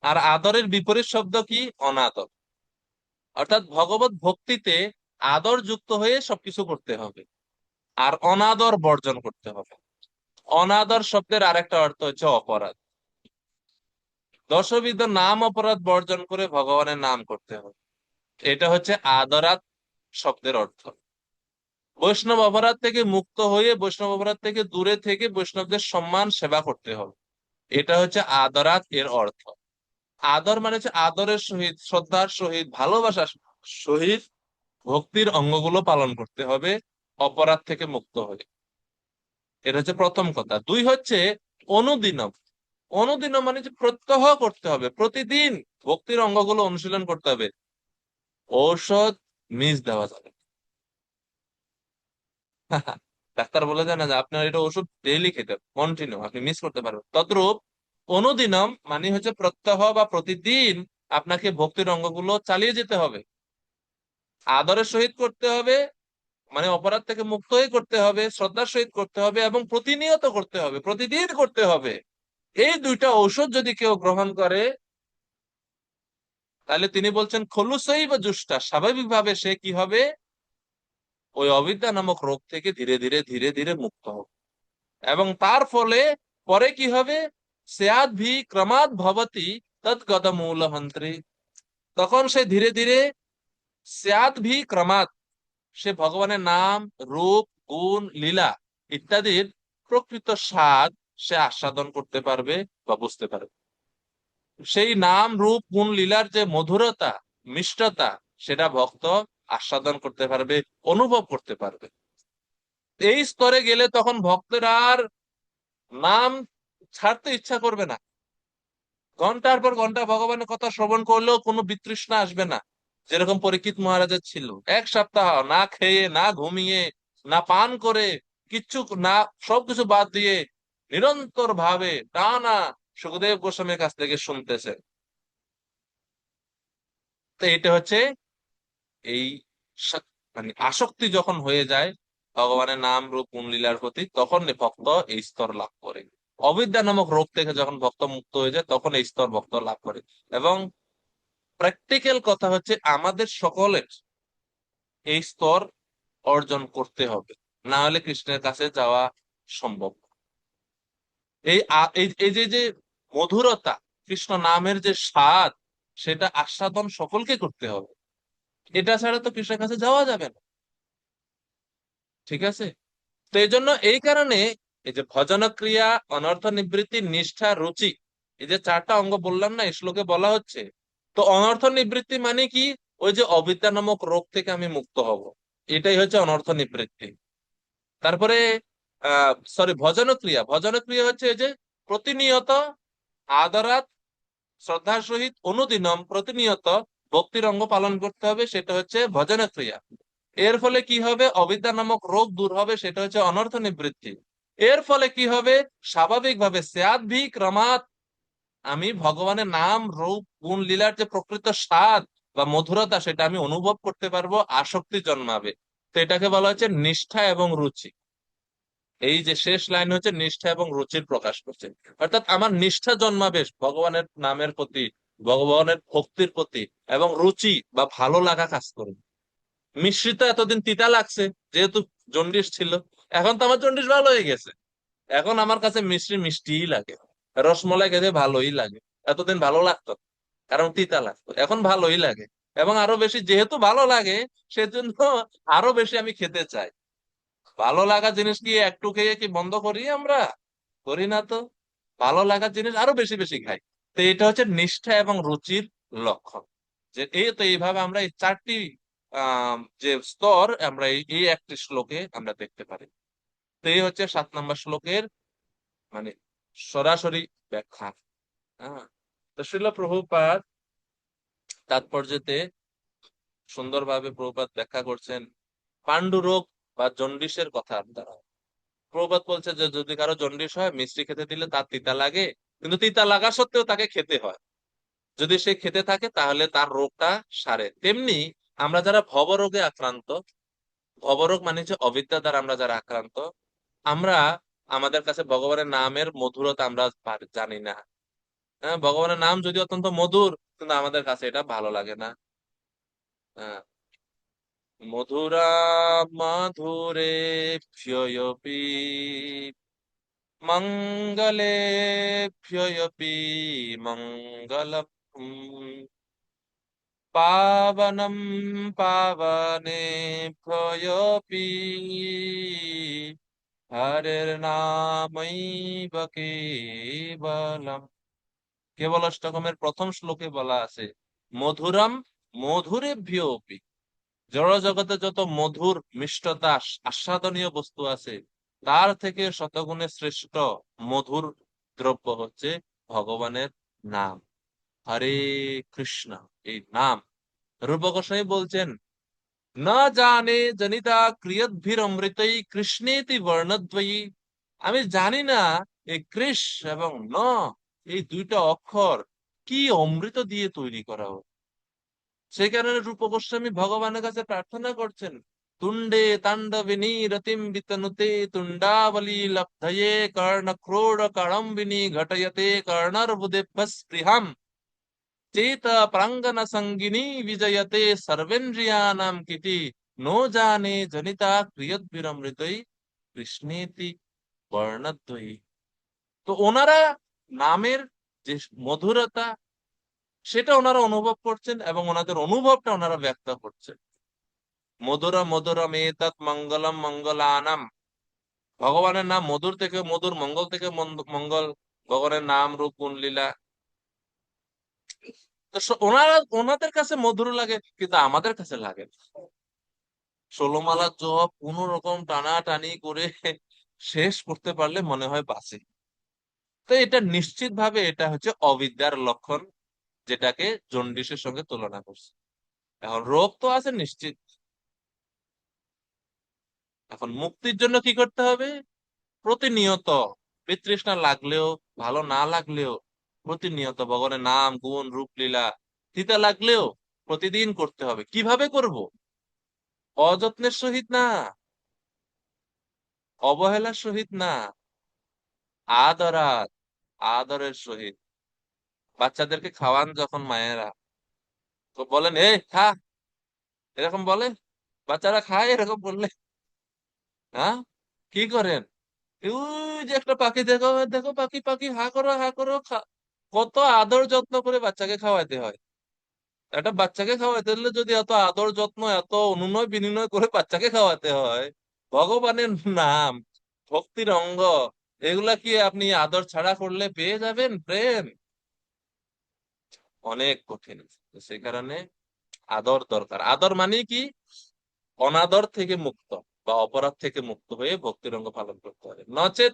আর আদরের বিপরীত শব্দ কি? অনাদর। অর্থাৎ ভগবত ভক্তিতে আদর যুক্ত হয়ে সবকিছু করতে হবে, আর অনাদর বর্জন করতে হবে। অনাদর শব্দের আরেকটা অর্থ হচ্ছে অপরাধ। দশবিধ নাম অপরাধ বর্জন করে ভগবানের নাম করতে হবে, এটা হচ্ছে আদরাত শব্দের অর্থ। বৈষ্ণব অপরাধ থেকে মুক্ত হয়ে, বৈষ্ণব অপরাধ থেকে দূরে থেকে বৈষ্ণবদের সম্মান সেবা করতে হবে, এটা হচ্ছে আদরাত এর অর্থ। আদর মানে হচ্ছে আদরের সহিত, শ্রদ্ধার সহিত, ভালোবাসার সহিত ভক্তির অঙ্গগুলো পালন করতে হবে অপরাধ থেকে মুক্ত হয়ে। এটা হচ্ছে প্রথম কথা। 2 হচ্ছে অনুদিনম। অনুদিনম মানে যে প্রত্যহ করতে হবে, প্রতিদিন ভক্তির অঙ্গগুলো অনুশীলন করতে হবে। ঔষধ মিস দেওয়া যাবে না। ডাক্তার বলে দেয় না যে আপনার এটা ওষুধ ডেইলি খেতে কন্টিনিউ, আপনি মিস করতে পারবেন, তদ্রূপ অনুদিনম মানে হচ্ছে প্রত্যহ বা প্রতিদিন আপনাকে ভক্তির অঙ্গগুলো চালিয়ে যেতে হবে, আদরের সহিত করতে হবে, মানে অপরাধ থেকে মুক্ত হয়ে করতে হবে, শ্রদ্ধার সহিত করতে হবে, এবং প্রতিনিয়ত করতে হবে, প্রতিদিন করতে হবে। এই 2টা ঔষধ যদি কেউ গ্রহণ করে, তাহলে তিনি বলছেন খলুসই বা জুষ্টা, স্বাভাবিকভাবে সে কি হবে? ওই অবিদ্যা নামক রোগ থেকে ধীরে ধীরে ধীরে ধীরে মুক্ত হবে। এবং তার ফলে পরে কি হবে? স্যাদ ভি ক্রমাৎ ভবতি তৎগত মূলহন্ত্রী, তখন সে ধীরে ধীরে, স্যাদ ভি ক্রমাৎ, সে ভগবানের নাম, রূপ, গুণ, লীলা ইত্যাদির প্রকৃত স্বাদ সে আস্বাদন করতে পারবে বা বুঝতে পারবে। সেই নাম, রূপ, গুণ, লীলার যে মধুরতা, মিষ্টতা, সেটা ভক্ত আস্বাদন করতে পারবে, অনুভব করতে পারবে। এই স্তরে গেলে তখন ভক্তের আর নাম ছাড়তে ইচ্ছা করবে না, ঘন্টার পর ঘন্টা ভগবানের কথা শ্রবণ করলেও কোনো বিতৃষ্ণা আসবে না। যেরকম পরীক্ষিত মহারাজের ছিল, 1 সপ্তাহ না খেয়ে, না ঘুমিয়ে, না পান করে, কিচ্ছু না, সবকিছু বাদ দিয়ে নিরন্তর ভাবে টানা সুখদেব গোস্বামীর কাছ থেকে শুনতেছে। তো এটা হচ্ছে এই মানে আসক্তি যখন হয়ে যায় ভগবানের নাম, রূপ, গুণ, লীলার প্রতি, তখন ভক্ত এই স্তর লাভ করে। অবিদ্যা নামক রোগ থেকে যখন ভক্ত মুক্ত হয়ে যায়, তখন এই স্তর ভক্ত লাভ করে। এবং প্র্যাকটিক্যাল কথা হচ্ছে আমাদের সকলের এই স্তর অর্জন করতে হবে, না হলে কৃষ্ণের কাছে যাওয়া সম্ভব না। এই যে যে মধুরতা, কৃষ্ণ নামের যে স্বাদ, সেটা আস্বাদন সকলকে করতে হবে, এটা ছাড়া তো কৃষ্ণের কাছে যাওয়া যাবে না। ঠিক আছে? তো এই জন্য, এই কারণে এই যে ভজন ক্রিয়া, অনর্থ নিবৃত্তি, নিষ্ঠা, রুচি, এই যে 4টা অঙ্গ বললাম না, এই শ্লোকে বলা হচ্ছে। তো অনর্থ নিবৃত্তি মানে কি? ওই যে অবিদ্যা নামক রোগ থেকে আমি মুক্ত হব, এটাই হচ্ছে অনর্থ নিবৃত্তি। তারপরে ভজন ক্রিয়া, ভজন ক্রিয়া হচ্ছে এই যে প্রতিনিয়ত আদরাত, শ্রদ্ধার সহিত অনুদিনম প্রতিনিয়ত ভক্তির অঙ্গ পালন করতে হবে, সেটা হচ্ছে ভজন ক্রিয়া। এর ফলে কি হবে? অবিদ্যা নামক রোগ দূর হবে, সেটা হচ্ছে অনর্থ নিবৃত্তি। এর ফলে কি হবে? স্বাভাবিকভাবে স্যাদ্ভি ক্রমাৎ আমি ভগবানের নাম রূপ গুণ লীলার যে প্রকৃত স্বাদ বা মধুরতা সেটা আমি অনুভব করতে পারবো, আসক্তি জন্মাবে। তো এটাকে বলা হচ্ছে নিষ্ঠা এবং রুচি। এই যে শেষ লাইন হচ্ছে নিষ্ঠা এবং রুচির প্রকাশ করছে, অর্থাৎ আমার নিষ্ঠা জন্মাবে ভগবানের নামের প্রতি, ভগবানের ভক্তির প্রতি, এবং রুচি বা ভালো লাগা কাজ করবে। মিশ্রিত এতদিন তিতা লাগছে, যেহেতু জন্ডিস ছিল, এখন তো আমার জন্ডিস ভালো হয়ে গেছে, এখন আমার কাছে মিষ্টি মিষ্টিই লাগে, রসমলাই খেতে ভালোই লাগে। এতদিন ভালো লাগতো না, কারণ তিতা লাগতো, এখন ভালোই লাগে। এবং আরো বেশি যেহেতু ভালো লাগে, সেজন্য আরো বেশি আমি খেতে চাই। ভালো লাগা জিনিস কি একটু খেয়ে কি বন্ধ করি আমরা? করি না তো। ভালো লাগার জিনিস আরো বেশি বেশি খাই। তো এটা হচ্ছে নিষ্ঠা এবং রুচির লক্ষণ। যে এই তো এইভাবে আমরা এই চারটি যে স্তর আমরা এই একটি শ্লোকে আমরা দেখতে পারি। তো এই হচ্ছে 7 নম্বর শ্লোকের মানে সরাসরি ব্যাখ্যা। হ্যাঁ, তো শ্রীল প্রভুপাদ তাৎপর্যতে সুন্দরভাবে প্রভুপাদ ব্যাখ্যা করছেন পাণ্ডুরোগ বা জন্ডিসের কথা দ্বারা। প্রভুপাদ বলছে যে যদি কারো জন্ডিস হয়, মিষ্টি খেতে দিলে তার তিতা লাগে, কিন্তু তিতা লাগা সত্ত্বেও তাকে খেতে হয়। যদি সে খেতে থাকে তাহলে তার রোগটা সারে। তেমনি আমরা যারা ভবরোগে আক্রান্ত, ভবরোগ মানে হচ্ছে অবিদ্যা দ্বারা আমরা যারা আক্রান্ত, আমরা আমাদের কাছে ভগবানের নামের মধুরতা আমরা জানি না। হ্যাঁ, ভগবানের নাম যদি অত্যন্ত মধুর, কিন্তু আমাদের কাছে এটা ভালো লাগে না। হ্যাঁ, মধুরা মাধুরে ফ্যয়পি মঙ্গলে ফ্যয়পি মঙ্গলম পাবনম পাবনে ভয়পি হরের নামৈব কেবলম। কেবলাষ্টকমের প্রথম শ্লোকে বলা আছে মধুরম মধুরেভ্যোপি। জড় জগতে যত মধুর মিষ্টতা আস্বাদনীয় বস্তু আছে, তার থেকে শতগুণে শ্রেষ্ঠ মধুর দ্রব্য হচ্ছে ভগবানের নাম, হরে কৃষ্ণ। এই নাম রূপ গোস্বামী বলছেন না জানে জনিতা ক্রিয়দ্ভির অমৃতই কৃষ্ণেতি বর্ণদ্বয়ী। আমি জানি না এই কৃষ এবং ন, এই দুইটা অক্ষর কি অমৃত দিয়ে তৈরি করা হয়। সেই কারণে রূপ গোস্বামী ভগবানের কাছে প্রার্থনা করছেন তুণ্ডে তাণ্ডবিনী রতিম বিতনুতে তুণ্ডাবলী লব্ধয়ে কর্ণ ক্রোড় কাড়ম্বিনী ঘটয়তে কর্ণর্বুদে স্পৃহাম চেত প্রাঙ্গন সঙ্গিনী বিজয়তে সর্বেন্দ্রিয়ানাম কিতি নো জানে জনিতা ক্রিয়দ্ভিরমৃতই কৃষ্ণেতি বর্ণদ্বয়ী। তো ওনারা নামের যে মধুরতা সেটা ওনারা অনুভব করছেন, এবং ওনাদের অনুভবটা ওনারা ব্যক্ত করছেন। মধুর মধুরম এতৎ মঙ্গলম মঙ্গলানাম। ভগবানের নাম মধুর থেকে মধুর, মঙ্গল থেকে মঙ্গল, ভগবানের নাম রূপ গুণ লীলা। তো ওনারা ওনাদের কাছে মধুর লাগে, কিন্তু আমাদের কাছে লাগে না। 16 মালা জপ কোন রকম টানাটানি করে শেষ করতে পারলে মনে হয় বাঁচে। তো এটা নিশ্চিত ভাবে এটা হচ্ছে অবিদ্যার লক্ষণ, যেটাকে জন্ডিসের সঙ্গে তুলনা করছে। এখন রোগ তো আছে নিশ্চিত। এখন মুক্তির জন্য কি করতে হবে? প্রতিনিয়ত বিতৃষ্ণা লাগলেও, ভালো না লাগলেও, প্রতিনিয়ত ভগবানের নাম গুণ রূপ লীলা, তিতা লাগলেও প্রতিদিন করতে হবে। কিভাবে করব? অযত্নের সহিত না, অবহেলার সহিত না, আদরাত, আদরের সহিত। বাচ্চাদেরকে খাওয়ান যখন মায়েরা, তো বলেন এ খা, এরকম বলে? বাচ্চারা খায় এরকম বললে? হ্যাঁ, কি করেন? ওই যে একটা পাখি দেখো, দেখো পাখি, পাখি হা করো হা করো, কত আদর যত্ন করে বাচ্চাকে খাওয়াইতে হয়। একটা বাচ্চাকে খাওয়াইতে হলে যদি এত আদর যত্ন, এত অনুনয় বিনিময় করে বাচ্চাকে খাওয়াতে হয়, ভগবানের নাম, ভক্তির অঙ্গ, এগুলা কি আপনি আদর ছাড়া করলে পেয়ে যাবেন প্রেম? অনেক কঠিন। সে কারণে আদর দরকার। আদর মানে কি? অনাদর থেকে মুক্ত বা অপরাধ থেকে মুক্ত হয়ে ভক্তির অঙ্গ পালন করতে হবে, নচেত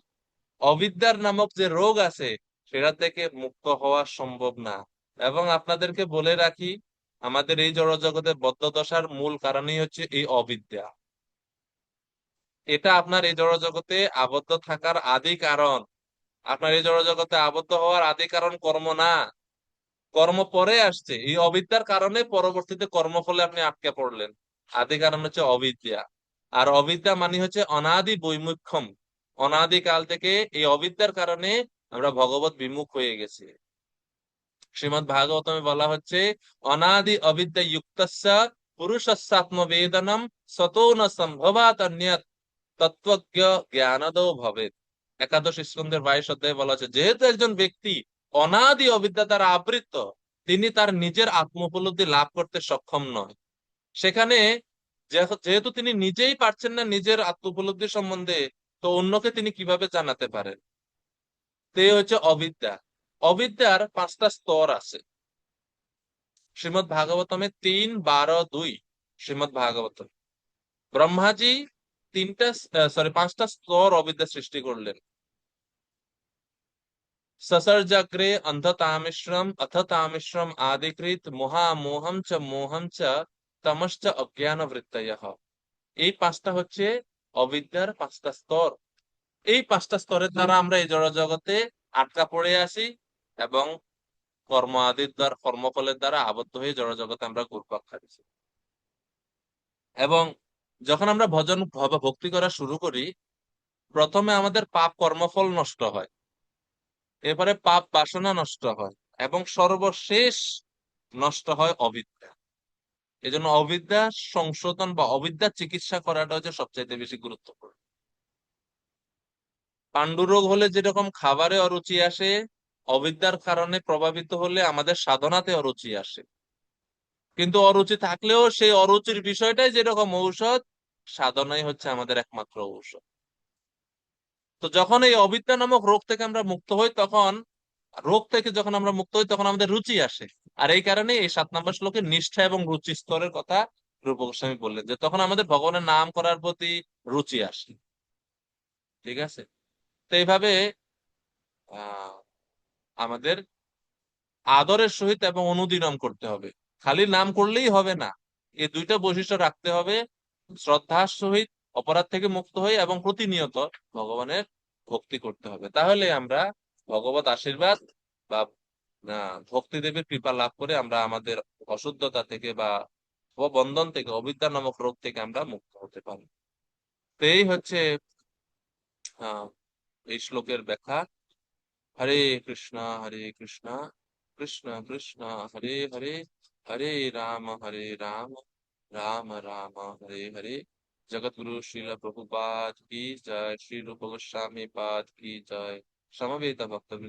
অবিদ্যার নামক যে রোগ আছে সেটা থেকে মুক্ত হওয়া সম্ভব না। এবং আপনাদেরকে বলে রাখি, আমাদের এই জড়জগতের বদ্ধ দশার মূল কারণই হচ্ছে এই অবিদ্যা। এটা আপনার এই জড়জগতে আবদ্ধ থাকার আদি কারণ। আপনার এই জড়জগতে আবদ্ধ হওয়ার আদি কারণ কর্ম না, কর্ম পরে আসছে। এই অবিদ্যার কারণে পরবর্তীতে কর্মফলে আপনি আটকে পড়লেন। আদি কারণ হচ্ছে অবিদ্যা। আর অবিদ্যা মানে হচ্ছে অনাদি বৈমুখ্যম। অনাদি কাল থেকে এই অবিদ্যার কারণে আমরা ভগবত বিমুখ হয়ে গেছি। শ্রীমদ্ ভাগবতমে বলা হচ্ছে অনাদি অবিদ্যা যুক্তস্য পুরুষস্যাত্মবেদনম সতো ন সম্ভবাত অন্যৎ তত্ত্বজ্ঞ জ্ঞানদো ভবেৎ। একাদশ স্কন্ধের 22 অধ্যায়ে বলা হচ্ছে যেহেতু একজন ব্যক্তি অনাদি অবিদ্যা দ্বারা আবৃত, তিনি তার নিজের আত্মোপলব্ধি লাভ করতে সক্ষম নয়। সেখানে যেহেতু তিনি নিজেই পারছেন না নিজের আত্মোপলব্ধি সম্বন্ধে, তো অন্যকে তিনি কিভাবে জানাতে পারেন? তে হচ্ছে অবিদ্যা। অবিদ্যার 5টা স্তর আছে। শ্রীমদ্ ভাগবতমে 3, 12, 2 শ্রীমদ্ ভাগবতম ব্রহ্মাজি 5টা স্তর অবিদ্যা সৃষ্টি করলেন। সসর্জাগ্রে অন্ধতামিশ্রম অথ তামিশ্রম আদিকৃত মোহম চ তমশ্চ অজ্ঞান বৃত্তয়ঃ। এই 5টা হচ্ছে অবিদ্যার 5টা স্তর। এই 5টা স্তরের দ্বারা আমরা এই জড়জগতে আটকা পড়ে আসি এবং কর্ম আদির দ্বারা, কর্মফলের দ্বারা আবদ্ধ হয়ে জড়জগতে আমরা ঘুরপাক খাচ্ছি। এবং যখন আমরা ভক্তি করা শুরু করি, প্রথমে আমাদের পাপ কর্মফল নষ্ট হয়, এরপরে পাপ বাসনা নষ্ট হয়, এবং সর্বশেষ নষ্ট হয় অবিদ্যা। এজন্য অবিদ্যা সংশোধন বা অবিদ্যা চিকিৎসা করাটা হচ্ছে সবচাইতে বেশি গুরুত্বপূর্ণ। পাণ্ডুরোগ হলে যেরকম খাবারে অরুচি আসে, অবিদ্যার কারণে প্রভাবিত হলে আমাদের সাধনাতে অরুচি আসে। কিন্তু অরুচি থাকলেও সেই অরুচির বিষয়টাই যেরকম ঔষধ, সাধনাই হচ্ছে আমাদের একমাত্র ঔষধ। তো যখন এই অবিদ্যা নামক রোগ থেকে আমরা মুক্ত হই, তখন আমাদের রুচি আসে। আর এই কারণে এই 7 নম্বর শ্লোকে নিষ্ঠা এবং রুচি স্তরের কথা রূপ গোস্বামী বললেন, যে তখন আমাদের ভগবানের নাম করার প্রতি রুচি আসে। ঠিক আছে? তো এইভাবে আহ আমাদের আদরের সহিত এবং অনুদিনম করতে হবে। খালি নাম করলেই হবে না, এই 2টা বৈশিষ্ট্য রাখতে হবে। শ্রদ্ধার সহিত অপরাধ থেকে মুক্ত হই এবং প্রতিনিয়ত ভগবানের ভক্তি করতে হবে। তাহলে আমরা ভগবত আশীর্বাদ বা ভক্তি দেবীর কৃপা লাভ করে আমরা আমাদের অশুদ্ধতা থেকে বা বন্ধন থেকে, অবিদ্যা নামক রোগ থেকে আমরা মুক্ত হতে পারি। তো এই হচ্ছে এই শ্লোকের ব্যাখ্যা। হরে কৃষ্ণ হরে কৃষ্ণ কৃষ্ণ কৃষ্ণ হরে হরে, হরে রাম রাম রাম হরে হরে। जगतगुरु श्रील प्रभुपाद की जय। श्री रूप गोस्वामी पाद की जय। समवेत भक्तवृंद